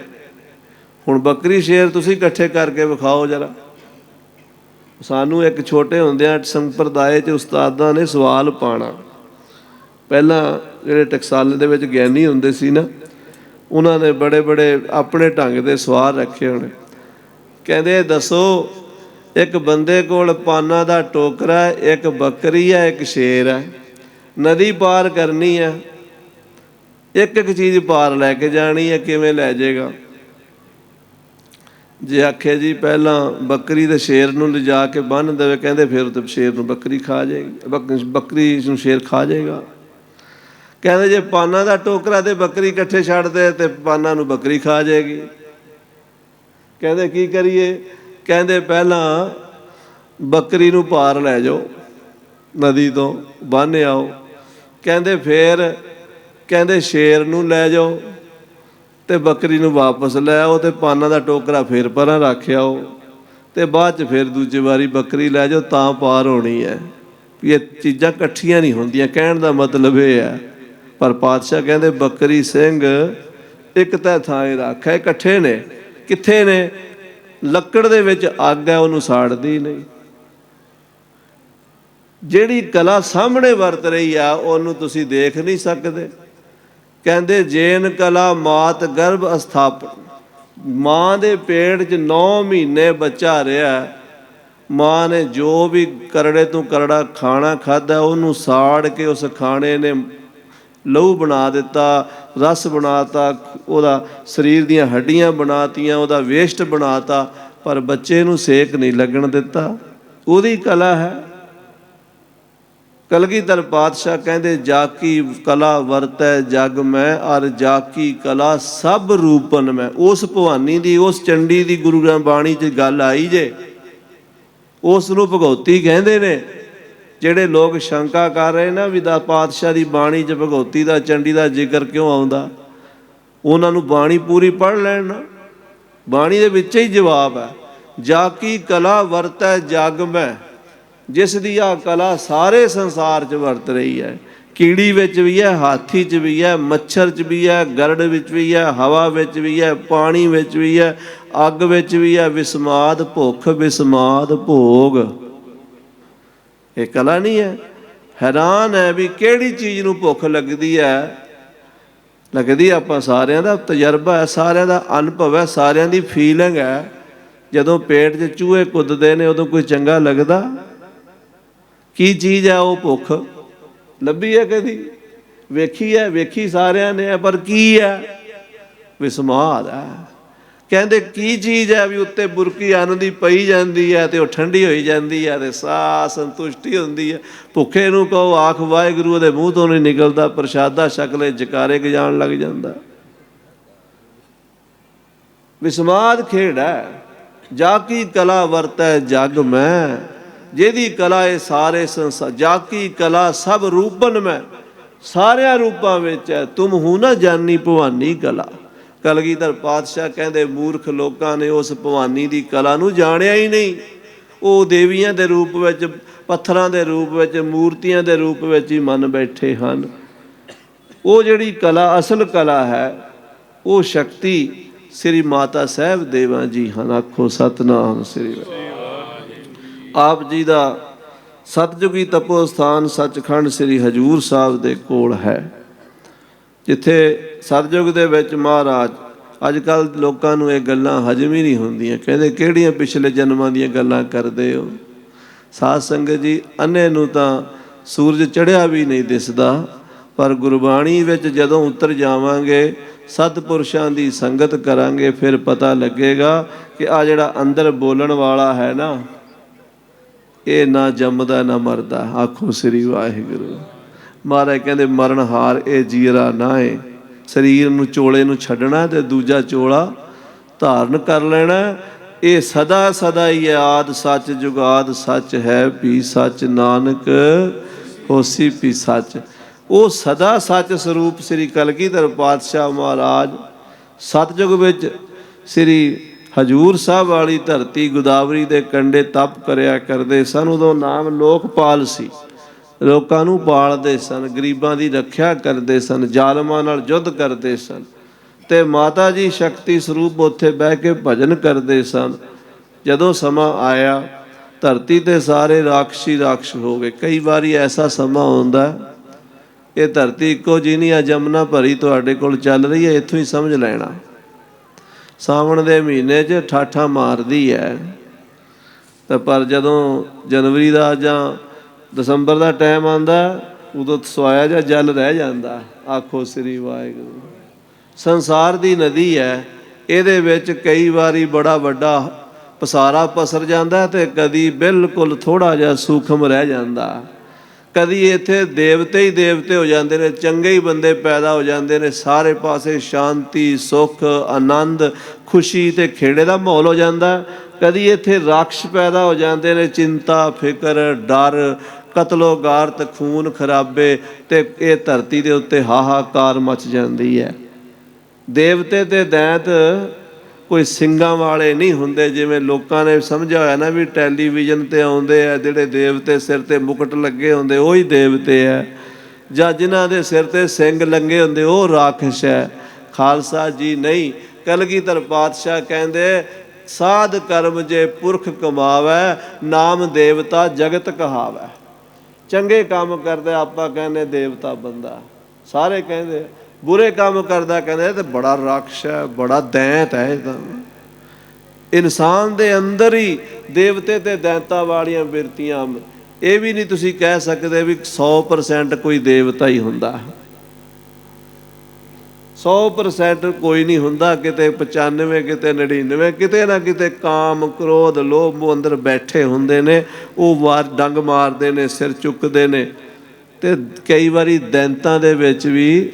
हुण बकरी शेर तुसीं इकट्ठे करके विखाओ जरा। सानू एक छोटे हुंदियां संप्रदाय च उस्तादां ने सवाल पाना। ਪਹਿਲਾਂ ਜਿਹੜੇ ਟਕਸਾਲੇ ਦੇ ਵਿੱਚ ਗਿਆਨੀ ਹੁੰਦੇ ਸੀ ਨਾ, ਉਹਨਾਂ ਨੇ ਬੜੇ ਬੜੇ ਆਪਣੇ ਢੰਗ ਦੇ ਸਵਾਲ ਰੱਖੇ ਹੋਣੇ। ਕਹਿੰਦੇ ਦੱਸੋ, ਇੱਕ ਬੰਦੇ ਕੋਲ ਪਾਨਾਂ ਦਾ ਟੋਕਰਾ, ਇੱਕ ਬੱਕਰੀ ਹੈ, ਇੱਕ ਸ਼ੇਰ ਹੈ, ਨਦੀ ਪਾਰ ਕਰਨੀ ਹੈ, ਇੱਕ ਇੱਕ ਚੀਜ਼ ਪਾਰ ਲੈ ਕੇ ਜਾਣੀ ਹੈ, ਕਿਵੇਂ ਲੈ ਜਾਏਗਾ? ਜੇ ਆਖੇ ਜੀ ਪਹਿਲਾਂ ਬੱਕਰੀ ਦੇ ਸ਼ੇਰ ਨੂੰ ਲਿਜਾ ਕੇ ਬੰਨ੍ਹ ਦੇਵੇ, ਕਹਿੰਦੇ ਫਿਰ ਤਾਂ ਸ਼ੇਰ ਨੂੰ ਬੱਕਰੀ ਖਾ ਜਾਏਗੀ, ਬੱਕਰੀ ਨੂੰ ਸ਼ੇਰ ਖਾ ਜਾਏਗਾ। ਕਹਿੰਦੇ ਜੇ ਪਾਨਾਂ ਦਾ ਟੋਕਰਾ ਤੇ ਬੱਕਰੀ ਇਕੱਠੇ ਛੱਡ ਦੇ ਤੇ ਪਾਨਾਂ ਨੂੰ ਬੱਕਰੀ ਖਾ ਜਾਏਗੀ। ਕਹਿੰਦੇ ਕੀ ਕਰੀਏ? ਕਹਿੰਦੇ ਪਹਿਲਾਂ ਬੱਕਰੀ ਨੂੰ ਪਾਰ ਲੈ ਜਾਓ, ਨਦੀ ਤੋਂ ਬੰਨ੍ਹ ਆਓ। ਕਹਿੰਦੇ ਫਿਰ ਕਹਿੰਦੇ ਸ਼ੇਰ ਨੂੰ ਲੈ ਜਾਓ ਤੇ ਬੱਕਰੀ ਨੂੰ ਵਾਪਸ ਲੈ ਆਓ ਤੇ ਪਾਨਾਂ ਦਾ ਟੋਕਰਾ ਫਿਰ ਪਰਾਂ ਰੱਖ ਆਓ ਤੇ ਬਾਅਦ 'ਚ ਫਿਰ ਦੂਜੀ ਵਾਰੀ ਬੱਕਰੀ ਲੈ ਜਾਓ, ਤਾਂ ਪਾਰ ਹੋਣੀ ਹੈ। ਵੀ ਇਹ ਚੀਜ਼ਾਂ ਇਕੱਠੀਆਂ ਨਹੀਂ ਹੁੰਦੀਆਂ, ਕਹਿਣ ਦਾ ਮਤਲਬ ਇਹ ਹੈ। ਪਰ ਪਾਤਸ਼ਾਹ ਕਹਿੰਦੇ ਬੱਕਰੀ ਸਿੰਘ ਇੱਕ ਤੈ ਥਾਏ ਰੱਖੇ, ਇਕੱਠੇ ਨੇ। ਕਿੱਥੇ ਨੇ? ਲੱਕੜ ਦੇ ਵਿੱਚ ਅੱਗ ਹੈ, ਉਹਨੂੰ ਸਾੜਦੀ ਨਹੀਂ। ਜਿਹੜੀ ਕਲਾ ਸਾਹਮਣੇ ਵਰਤ ਰਹੀ ਆ ਉਹਨੂੰ ਤੁਸੀਂ ਦੇਖ ਨਹੀਂ ਸਕਦੇ। ਕਹਿੰਦੇ ਜੇਨ ਕਲਾ ਮਾਤ ਗਰਭ ਅਸਥਾਪਨ, ਮਾਂ ਦੇ ਪੇਟ 'ਚ 9 ਮਹੀਨੇ ਬੱਚਾ ਰਿਹਾ, ਮਾਂ ਨੇ ਜੋ ਵੀ ਕਰੜੇ ਤੋਂ ਕਰੜਾ ਖਾਣਾ ਖਾਧਾ ਉਹਨੂੰ ਸਾੜ ਕੇ ਉਸ ਖਾਣੇ ਨੇ ਲਹੂ ਬਣਾ ਦਿੱਤਾ, ਰਸ ਬਣਾਤਾ, ਉਹਦਾ ਸਰੀਰ ਦੀਆਂ ਹੱਡੀਆਂ ਬਣਾਤੀਆਂ, ਉਹਦਾ ਵੇਸਟ ਬਣਾਤਾ, ਪਰ ਬੱਚੇ ਨੂੰ ਸੇਕ ਨਹੀਂ ਲੱਗਣ ਦਿੱਤਾ। ਉਹਦੀ ਕਲਾ ਹੈ। ਕਲਗੀਧਰ ਪਾਤਸ਼ਾਹ ਕਹਿੰਦੇ ਜਾਕੀ ਕਲਾ ਵਰਤੈ ਜਗ ਮੈਂ, ਅਰ ਜਾਕੀ ਕਲਾ ਸਭ ਰੂਪਨ ਮੈਂ। ਉਸ ਭਵਾਨੀ ਦੀ, ਉਸ ਚੰਡੀ ਦੀ ਗੁਰੂ ਗ੍ਰੰਥ ਬਾਣੀ 'ਚ ਗੱਲ ਆਈ ਜੇ, ਉਸ ਨੂੰ ਭਗਉਤੀ ਕਹਿੰਦੇ ਨੇ। ਜਿਹੜੇ ਲੋਕ ਸ਼ੰਕਾ ਕਰ ਰਹੇ ਨਾ ਵੀ ਦਾ ਪਾਤਸ਼ਾਹ ਦੀ ਬਾਣੀ 'ਚ ਭਗਉਤੀ ਦਾ, ਚੰਡੀ ਦਾ ਜ਼ਿਕਰ ਕਿਉਂ ਆਉਂਦਾ, ਉਹਨਾਂ ਨੂੰ ਬਾਣੀ ਪੂਰੀ ਪੜ੍ਹ ਲੈਣ ਨਾ, ਬਾਣੀ ਦੇ ਵਿੱਚ ਹੀ ਜਵਾਬ ਹੈ। ਜਾਕੀ ਕਲਾ ਵਰਤੈ ਜਗ ਮੈਂ, ਜਿਸ ਦੀ ਆਹ ਕਲਾ ਸਾਰੇ ਸੰਸਾਰ 'ਚ ਵਰਤ ਰਹੀ ਹੈ। ਕੀੜੀ ਵਿੱਚ ਵੀ ਹੈ, ਹਾਥੀ 'ਚ ਵੀ ਹੈ, ਮੱਛਰ 'ਚ ਵੀ ਹੈ, ਗਰੜ ਵਿੱਚ ਵੀ ਹੈ, ਹਵਾ ਵਿੱਚ ਵੀ ਹੈ, ਪਾਣੀ ਵਿੱਚ ਵੀ ਹੈ, ਅੱਗ ਵਿੱਚ ਵੀ ਹੈ। ਵਿਸਮਾਦ ਭੁੱਖ, ਵਿਸਮਾਦ ਭੋਗ, ਇਹ ਕਲਾ ਨਹੀਂ ਹੈ? ਹੈਰਾਨ ਹੈ ਵੀ ਕਿਹੜੀ ਚੀਜ਼ ਨੂੰ ਭੁੱਖ ਲੱਗਦੀ ਹੈ। ਲੱਗਦੀ ਆਪਾਂ ਸਾਰਿਆਂ ਦਾ ਤਜਰਬਾ ਹੈ, ਸਾਰਿਆਂ ਦਾ ਅਨੁਭਵ ਹੈ, ਸਾਰਿਆਂ ਦੀ ਫੀਲਿੰਗ ਹੈ। ਜਦੋਂ ਪੇਟ 'ਚ ਚੂਹੇ ਕੁੱਦਦੇ ਨੇ ਉਦੋਂ ਕੋਈ ਚੰਗਾ ਲੱਗਦਾ? ਕੀ ਚੀਜ਼ ਹੈ ਉਹ ਭੁੱਖ? ਲੱਭੀ ਹੈ ਕਦੀ? ਵੇਖੀ ਹੈ? ਵੇਖੀ ਸਾਰਿਆਂ ਨੇ, ਪਰ ਕੀ ਹੈ? ਵਿਸਮਾਦ ਹੈ। ਕਹਿੰਦੇ ਕੀ ਚੀਜ਼ ਹੈ ਵੀ ਉੱਤੇ ਬੁਰਕੀ ਅੰਨ ਦੀ ਪਈ ਜਾਂਦੀ ਹੈ ਤੇ ਉਹ ਠੰਡੀ ਹੋਈ ਜਾਂਦੀ ਹੈ ਤੇ ਸਾਹ ਸੰਤੁਸ਼ਟੀ ਹੁੰਦੀ ਹੈ। ਭੁੱਖੇ ਨੂੰ ਕਹੋ ਆਖ ਵਾਹਿਗੁਰੂ, ਉਹਦੇ ਮੂੰਹ ਤੋਂ ਨਹੀਂ ਨਿਕਲਦਾ, ਪ੍ਰਸ਼ਾਦਾ ਸ਼ਕਲੇ ਜਕਾਰੇ ਗਜਾਣ ਲੱਗ ਜਾਂਦਾ। ਵਿਸਮਾਦ ਖੇਡ ਹੈ। ਜਾ ਕੀ ਕਲਾ ਵਰਤੈ ਜਗ ਮੈਂ, ਜਿਹਦੀ ਕਲਾ ਇਹ ਸਾਰੇ ਸੰਸਾਰ। ਜਾ ਕੀ ਕਲਾ ਸਭ ਰੂਪਨ ਮੈਂ, ਸਾਰਿਆਂ ਰੂਪਾਂ ਵਿੱਚ ਹੈ। ਤੁਮ ਹੂੰ ਨਾ ਜਾਨੀ ਭਵਾਨੀ ਕਲਾ। ਕਲਗੀਧਰ ਪਾਤਸ਼ਾਹ ਕਹਿੰਦੇ ਮੂਰਖ ਲੋਕਾਂ ਨੇ ਉਸ ਭਵਾਨੀ ਦੀ ਕਲਾ ਨੂੰ ਜਾਣਿਆ ਹੀ ਨਹੀਂ। ਉਹ ਦੇਵੀਆਂ ਦੇ ਰੂਪ ਵਿੱਚ, ਪੱਥਰਾਂ ਦੇ ਰੂਪ ਵਿੱਚ, ਮੂਰਤੀਆਂ ਦੇ ਰੂਪ ਵਿੱਚ ਹੀ ਮੰਨ ਬੈਠੇ ਹਨ। ਉਹ ਜਿਹੜੀ ਕਲਾ ਅਸਲ ਕਲਾ ਹੈ, ਉਹ ਸ਼ਕਤੀ ਸ੍ਰੀ ਮਾਤਾ ਸਾਹਿਬ ਦੇਵਾਂ ਜੀ ਹਨ। ਆਖੋ ਸਤਿਨਾਮ ਸ੍ਰੀ ਵਾਹਿਗੁਰੂ। ਆਪ ਜੀ ਦਾ ਸਤਿਯੁਗੀ ਤਪੋ ਸਥਾਨ ਸੱਚਖੰਡ ਸ੍ਰੀ ਹਜ਼ੂਰ ਸਾਹਿਬ ਦੇ ਕੋਲ ਹੈ, ਜਿੱਥੇ ਸਤਿਯੁਗ ਦੇ ਵਿੱਚ ਮਹਾਰਾਜ, ਅੱਜ ਕੱਲ੍ਹ ਲੋਕਾਂ ਨੂੰ ਇਹ ਗੱਲਾਂ ਹਜਮ ਹੀ ਨਹੀਂ ਹੁੰਦੀਆਂ। ਕਹਿੰਦੇ ਕਿਹੜੀਆਂ ਪਿਛਲੇ ਜਨਮਾਂ ਦੀਆਂ ਗੱਲਾਂ ਕਰਦੇ ਹੋ? ਸਾਧ ਸੰਗਤ ਜੀ, ਅੰਨੇ ਨੂੰ ਤਾਂ ਸੂਰਜ ਚੜ੍ਹਿਆ ਵੀ ਨਹੀਂ ਦਿਸਦਾ, ਪਰ ਗੁਰਬਾਣੀ ਵਿੱਚ ਜਦੋਂ ਉਤਰ ਜਾਵਾਂਗੇ, ਸਤਿਪੁਰਸ਼ਾਂ ਦੀ ਸੰਗਤ ਕਰਾਂਗੇ, ਫਿਰ ਪਤਾ ਲੱਗੇਗਾ ਕਿ ਆਹ ਜਿਹੜਾ ਅੰਦਰ ਬੋਲਣ ਵਾਲਾ ਹੈ ਨਾ, ਇਹ ਨਾ ਜੰਮਦਾ ਨਾ ਮਰਦਾ। ਆਖੋ ਸ੍ਰੀ ਵਾਹਿਗੁਰੂ। ਮਹਾਰਾਜ ਕਹਿੰਦੇ ਮਰਨਹਾਰ ਇਹ ਜੀਰਾ ਨਾ ਏ। ਸਰੀਰ ਨੂੰ, ਚੋਲੇ ਨੂੰ ਛੱਡਣਾ ਤੇ ਦੂਜਾ ਚੋਲਾ ਧਾਰਨ ਕਰ ਲੈਣਾ। ਇਹ ਸਦਾ ਸਦਾ ਹੀ ਆਦ ਸੱਚ ਜੁਗਾਦ ਸੱਚ ਹੈ, ਵੀ ਸੱਚ ਨਾਨਕ ਹੋਸੀ ਵੀ ਸੱਚ। ਉਹ ਸਦਾ ਸੱਚ ਸਰੂਪ ਸ੍ਰੀ ਕਲਗੀਧਰ ਪਾਤਸ਼ਾਹ ਮਹਾਰਾਜ ਸਤਿਯੁਗ ਵਿੱਚ ਸ੍ਰੀ ਹਜ਼ੂਰ ਸਾਹਿਬ ਵਾਲੀ ਧਰਤੀ, ਗੋਦਾਵਰੀ ਦੇ ਕੰਢੇ ਤਪ ਕਰਿਆ ਕਰਦੇ ਸਨ। ਉਦੋਂ ਨਾਮ ਲੋਕਪਾਲ ਸੀ। ਲੋਕਾਂ ਨੂੰ ਪਾਲਦੇ ਸਨ, ਗਰੀਬਾਂ ਦੀ ਰੱਖਿਆ ਕਰਦੇ ਸਨ, ਜ਼ਾਲਮਾਂ ਨਾਲ ਯੁੱਧ ਕਰਦੇ ਸਨ। ਅਤੇ ਮਾਤਾ ਜੀ ਸ਼ਕਤੀ ਸਰੂਪ ਉੱਥੇ ਬਹਿ ਕੇ ਭਜਨ ਕਰਦੇ ਸਨ। ਜਦੋਂ ਸਮਾਂ ਆਇਆ ਧਰਤੀ 'ਤੇ ਸਾਰੇ ਰਾਖਸ਼ੀ ਰਾਖਸ਼ ਹੋ ਗਏ। ਕਈ ਵਾਰੀ ਐਸਾ ਸਮਾਂ ਆਉਂਦਾ, ਇਹ ਧਰਤੀ ਇੱਕੋ ਜਿਹੀ ਨਹੀਂ ਆ, ਜਮਨਾ ਭਰੀ ਤੁਹਾਡੇ ਕੋਲ ਚੱਲ ਰਹੀ ਹੈ, ਇੱਥੋਂ ਹੀ ਸਮਝ ਲੈਣਾ। ਸਾਵਣ ਦੇ ਮਹੀਨੇ 'ਚ ਠਾਠਾਂ ਮਾਰਦੀ ਹੈ, ਤਾਂ ਪਰ ਜਦੋਂ ਜਨਵਰੀ ਦਾ ਜਾਂ ਦਸੰਬਰ ਦਾ ਟਾਈਮ ਆਉਂਦਾ, ਉਦੋਂ ਸਵਾਇਆ ਜਾਂ ਜਲ ਰਹਿ ਜਾਂਦਾ। ਆਖੋ ਸ੍ਰੀ ਵਾਹਿਗੁਰੂ। ਸੰਸਾਰ ਦੀ ਨਦੀ ਹੈ, ਇਹਦੇ ਵਿੱਚ ਕਈ ਵਾਰੀ ਬੜਾ ਵੱਡਾ ਪਸਾਰਾ ਪਸਰ ਜਾਂਦਾ ਅਤੇ ਕਦੀ ਬਿਲਕੁਲ ਥੋੜ੍ਹਾ ਜਿਹਾ ਸੂਖਮ ਰਹਿ ਜਾਂਦਾ। ਕਦੀ ਇੱਥੇ ਦੇਵਤੇ ਹੀ ਦੇਵਤੇ ਹੋ ਜਾਂਦੇ ਨੇ, ਚੰਗੇ ਹੀ ਬੰਦੇ ਪੈਦਾ ਹੋ ਜਾਂਦੇ ਨੇ, ਸਾਰੇ ਪਾਸੇ ਸ਼ਾਂਤੀ, ਸੁੱਖ, ਆਨੰਦ, ਖੁਸ਼ੀ ਅਤੇ ਖੇੜੇ ਦਾ ਮਾਹੌਲ ਹੋ ਜਾਂਦਾ। ਕਦੀ ਇੱਥੇ ਰਾਖਸ਼ ਪੈਦਾ ਹੋ ਜਾਂਦੇ ਨੇ, ਚਿੰਤਾ, ਫਿਕਰ, ਡਰ, ਕਤਲੋ ਗਾਰਤ, ਖੂਨ ਖਰਾਬੇ, ਅਤੇ ਇਹ ਧਰਤੀ ਦੇ ਉੱਤੇ ਹਾਹਾਕਾਰ ਮਚ ਜਾਂਦੀ ਹੈ। ਦੇਵਤੇ ਅਤੇ ਦੈਂਤ ਕੋਈ ਸਿੰਘਾਂ ਵਾਲੇ ਨਹੀਂ ਹੁੰਦੇ, ਜਿਵੇਂ ਲੋਕਾਂ ਨੇ ਸਮਝਿਆ ਹੋਇਆ ਨਾ ਵੀ ਟੈਲੀਵਿਜ਼ਨ 'ਤੇ ਆਉਂਦੇ ਆ ਜਿਹੜੇ ਦੇਵਤੇ, ਸਿਰ 'ਤੇ ਮੁਕਟ ਲੱਗੇ ਹੁੰਦੇ ਉਹੀ ਦੇਵਤੇ ਹੈ, ਜਾਂ ਜਿਨ੍ਹਾਂ ਦੇ ਸਿਰ 'ਤੇ ਸਿੰਘ ਲੱਗੇ ਹੁੰਦੇ ਉਹ ਰਾਖਸ਼ ਹੈ। ਖਾਲਸਾ ਜੀ ਨਹੀਂ। ਕਲਗੀਧਰ ਪਾਤਸ਼ਾਹ ਕਹਿੰਦੇ, ਸਾਧ ਕਰਮ ਜੇ ਪੁਰਖ ਕਮਾਵੈ, ਨਾਮ ਦੇਵਤਾ ਜਗਤ ਕਹਾਵੈ। ਚੰਗੇ ਕੰਮ ਕਰਦੇ ਆਪਾਂ ਕਹਿੰਦੇ ਦੇਵਤਾ ਬੰਦਾ, ਸਾਰੇ ਕਹਿੰਦੇ। ਬੁਰੇ ਕੰਮ ਕਰਦਾ ਕਹਿੰਦੇ ਤੇ ਬੜਾ ਰਾਖਸ਼ ਹੈ, ਬੜਾ ਦੈਂਤ ਹੈ। ਇਹ ਤਾਂ ਇਨਸਾਨ ਦੇ ਅੰਦਰ ਹੀ ਦੇਵਤੇ ਅਤੇ ਦੈਂਤਾਂ ਵਾਲੀਆਂ ਬਿਰਤੀਆਂ। ਇਹ ਵੀ ਨਹੀਂ ਤੁਸੀਂ ਕਹਿ ਸਕਦੇ ਵੀ 100% ਕੋਈ ਦੇਵਤਾ ਹੀ ਹੁੰਦਾ, 100% ਕੋਈ ਨਹੀਂ ਹੁੰਦਾ। ਕਿਤੇ 95, ਕਿਤੇ 99, ਕਿਤੇ ਨਾ ਕਿਤੇ ਕਾਮ, ਕ੍ਰੋਧ, ਲੋਭ ਅੰਦਰ ਬੈਠੇ ਹੁੰਦੇ ਨੇ, ਉਹ ਡੰਗ ਮਾਰਦੇ ਨੇ, ਸਿਰ ਚੁੱਕਦੇ ਨੇ। ਅਤੇ ਕਈ ਵਾਰੀ ਦੈਂਤਾਂ ਦੇ ਵਿੱਚ ਵੀ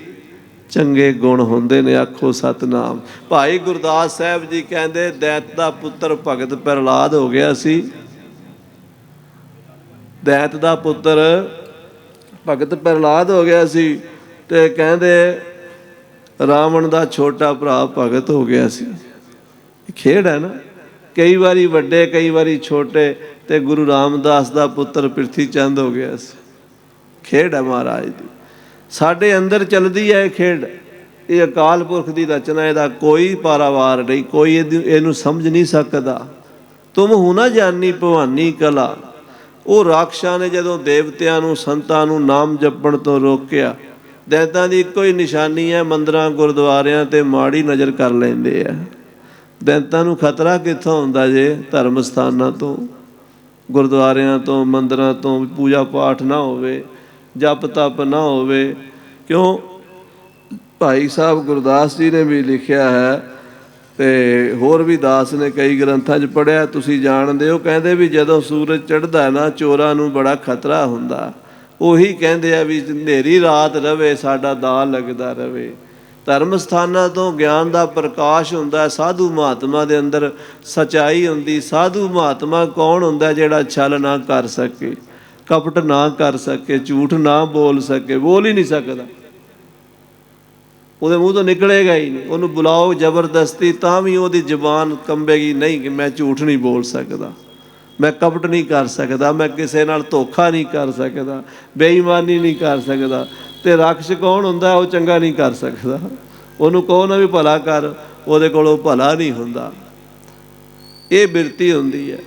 ਚੰਗੇ ਗੁਣ ਹੁੰਦੇ ਨੇ। ਆਖੋ ਸਤਿਨਾਮ। ਭਾਈ ਗੁਰਦਾਸ ਸਾਹਿਬ ਜੀ ਕਹਿੰਦੇ, ਦੈਂਤ ਦਾ ਪੁੱਤਰ ਭਗਤ ਪ੍ਰਹਲਾਦ ਹੋ ਗਿਆ ਸੀ। ਦੈਂਤ ਦਾ ਪੁੱਤਰ ਭਗਤ ਪ੍ਰਹਲਾਦ ਹੋ ਗਿਆ ਸੀ, ਅਤੇ ਕਹਿੰਦੇ ਰਾਵਣ ਦਾ ਛੋਟਾ ਭਰਾ ਭਗਤ ਹੋ ਗਿਆ ਸੀ। ਖੇਡ ਹੈ ਨਾ, ਕਈ ਵਾਰੀ ਵੱਡੇ, ਕਈ ਵਾਰੀ ਛੋਟੇ। ਅਤੇ ਗੁਰੂ ਰਾਮਦਾਸ ਦਾ ਪੁੱਤਰ ਪ੍ਰਿਥੀ ਚੰਦ ਹੋ ਗਿਆ ਸੀ। ਖੇਡ ਹੈ ਮਹਾਰਾਜ ਦੀ, ਸਾਡੇ ਅੰਦਰ ਚੱਲਦੀ ਹੈ ਇਹ ਖੇਡ। ਇਹ ਅਕਾਲ ਪੁਰਖ ਦੀ ਰਚਨਾ, ਇਹਦਾ ਕੋਈ ਪਾਰਾਵਾਰ ਨਹੀਂ, ਕੋਈ ਇਹਨੂੰ ਸਮਝ ਨਹੀਂ ਸਕਦਾ। ਤੁਮ ਹੋ ਨਾ ਜਾਨੀ ਭਵਾਨੀ ਕਲਾ। ਉਹ ਰਾਖਸ਼ਾਂ ਨੇ ਜਦੋਂ ਦੇਵਤਿਆਂ ਨੂੰ, ਸੰਤਾਂ ਨੂੰ ਨਾਮ ਜਪਣ ਤੋਂ ਰੋਕਿਆ, ਦੈਂਤਾਂ ਦੀ ਇੱਕੋ ਹੀ ਨਿਸ਼ਾਨੀ ਹੈ, ਮੰਦਰਾਂ ਗੁਰਦੁਆਰਿਆਂ 'ਤੇ ਮਾੜੀ ਨਜ਼ਰ ਕਰ ਲੈਂਦੇ ਆ। ਦੈਂਤਾਂ ਨੂੰ ਖਤਰਾ ਕਿੱਥੋਂ ਹੁੰਦਾ ਜੇ? ਧਰਮ ਸਥਾਨਾਂ ਤੋਂ, ਗੁਰਦੁਆਰਿਆਂ ਤੋਂ, ਮੰਦਰਾਂ ਤੋਂ ਪੂਜਾ ਪਾਠ ਨਾ ਹੋਵੇ, ਜਪ ਤਪ ਨਾ ਹੋਵੇ। ਕਿਉਂ? ਭਾਈ ਸਾਹਿਬ ਗੁਰਦਾਸ ਜੀ ਨੇ ਵੀ ਲਿਖਿਆ ਹੈ, ਅਤੇ ਹੋਰ ਵੀ ਦਾਸ ਨੇ ਕਈ ਗ੍ਰੰਥਾਂ 'ਚ ਪੜ੍ਹਿਆ, ਤੁਸੀਂ ਜਾਣਦੇ ਹੋ। ਕਹਿੰਦੇ ਵੀ ਜਦੋਂ ਸੂਰਜ ਚੜ੍ਹਦਾ ਨਾ, ਚੋਰਾਂ ਨੂੰ ਬੜਾ ਖਤਰਾ ਹੁੰਦਾ। ਉਹੀ ਕਹਿੰਦੇ ਆ ਵੀ ਹਨੇਰੀ ਰਾਤ ਰਵੇ, ਸਾਡਾ ਦਾਅ ਲੱਗਦਾ ਰਵੇ। ਧਰਮ ਸਥਾਨਾਂ ਤੋਂ ਗਿਆਨ ਦਾ ਪ੍ਰਕਾਸ਼ ਹੁੰਦਾ, ਸਾਧੂ ਮਹਾਤਮਾ ਦੇ ਅੰਦਰ ਸੱਚਾਈ ਹੁੰਦੀ। ਸਾਧੂ ਮਹਾਤਮਾ ਕੌਣ ਹੁੰਦਾ? ਜਿਹੜਾ ਛਲ ਨਾ ਕਰ ਸਕੇ, ਕਪਟ ਨਾ ਕਰ ਸਕੇ, ਝੂਠ ਨਾ ਬੋਲ ਸਕੇ। ਬੋਲ ਹੀ ਨਹੀਂ ਸਕਦਾ, ਉਹਦੇ ਮੂੰਹ ਤੋਂ ਨਿਕਲੇਗਾ ਹੀ ਨਹੀਂ। ਉਹਨੂੰ ਬੁਲਾਓ ਜ਼ਬਰਦਸਤੀ ਤਾਂ ਵੀ ਉਹਦੀ ਜ਼ੁਬਾਨ ਕੰਬੇਗੀ ਨਹੀਂ ਕਿ ਮੈਂ ਝੂਠ ਨਹੀਂ ਬੋਲ ਸਕਦਾ, ਮੈਂ ਕਪਟ ਨਹੀਂ ਕਰ ਸਕਦਾ, ਮੈਂ ਕਿਸੇ ਨਾਲ ਧੋਖਾ ਨਹੀਂ ਕਰ ਸਕਦਾ, ਬੇਈਮਾਨੀ ਨਹੀਂ ਕਰ ਸਕਦਾ। ਅਤੇ ਰਾਖਸ਼ ਕੌਣ ਹੁੰਦਾ? ਉਹ ਚੰਗਾ ਨਹੀਂ ਕਰ ਸਕਦਾ। ਉਹਨੂੰ ਕਹੋ ਨਾ ਵੀ ਭਲਾ ਕਰ, ਉਹਦੇ ਕੋਲੋਂ ਭਲਾ ਨਹੀਂ ਹੁੰਦਾ। ਇਹ ਬਿਰਤੀ ਹੁੰਦੀ ਹੈ।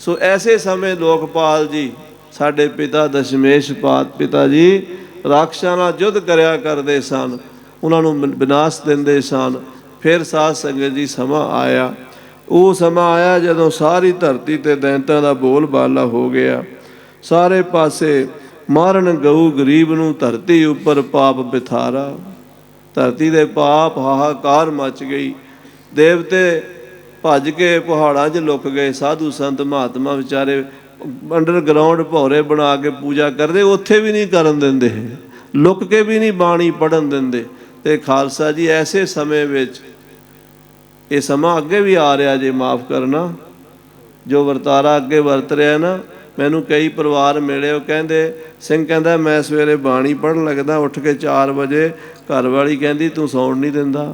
ਸੋ ਐਸੇ ਸਮੇਂ ਲੋਕਪਾਲ ਜੀ, ਸਾਡੇ ਪਿਤਾ ਦਸ਼ਮੇਸ਼ ਪਿਤਾ ਜੀ ਰਾਖਸ਼ਾਂ ਨਾਲ ਯੁੱਧ ਕਰਿਆ ਕਰਦੇ ਸਨ, ਉਹਨਾਂ ਨੂੰ ਵਿਨਾਸ਼ ਦਿੰਦੇ ਸਨ। ਫਿਰ ਸਾਧ ਸੰਗਤ ਜੀ ਸਮਾਂ ਆਇਆ, ਉਹ ਸਮਾਂ ਆਇਆ ਜਦੋਂ ਸਾਰੀ ਧਰਤੀ 'ਤੇ ਦੈਂਤਾਂ ਦਾ ਬੋਲ ਬਾਲਾ ਹੋ ਗਿਆ। ਸਾਰੇ ਪਾਸੇ ਮਾਰਨ ਗਊ ਗਰੀਬ ਨੂੰ, ਧਰਤੀ ਉੱਪਰ ਪਾਪ ਬਿਥਾਰਾ। ਧਰਤੀ ਦੇ ਪਾਪ, ਹਾਹਾਕਾਰ ਮਚ ਗਈ। ਦੇਵਤੇ ਭੱਜ ਕੇ ਪਹਾੜਾਂ 'ਚ ਲੁਕ ਗਏ। ਸਾਧੂ ਸੰਤ ਮਹਾਤਮਾ ਵਿਚਾਰੇ ਅੰਡਰਗਰਾਊਂਡ ਭੌਰੇ ਬਣਾ ਕੇ ਪੂਜਾ ਕਰਦੇ, ਉੱਥੇ ਵੀ ਨਹੀਂ ਕਰਨ ਦਿੰਦੇ, ਲੁਕ ਕੇ ਵੀ ਨਹੀਂ ਬਾਣੀ ਪੜ੍ਹਨ ਦਿੰਦੇ। ਅਤੇ ਖਾਲਸਾ ਜੀ ਐਸੇ ਸਮੇਂ ਵਿੱਚ, ਇਹ ਸਮਾਂ ਅੱਗੇ ਵੀ ਆ ਰਿਹਾ ਜੇ, ਮਾਫ਼ ਕਰਨਾ, ਜੋ ਵਰਤਾਰਾ ਅੱਗੇ ਵਰਤ ਰਿਹਾ ਨਾ। ਮੈਨੂੰ ਕਈ ਪਰਿਵਾਰ ਮਿਲੇ, ਉਹ ਕਹਿੰਦੇ, ਸਿੰਘ ਕਹਿੰਦਾ ਮੈਂ ਸਵੇਰੇ ਬਾਣੀ ਪੜ੍ਹਨ ਲੱਗਦਾ, ਉੱਠ ਕੇ 4 ਵਜੇ ਘਰ ਵਾਲੀ ਕਹਿੰਦੀ ਤੂੰ ਸੌਣ ਨਹੀਂ ਦਿੰਦਾ।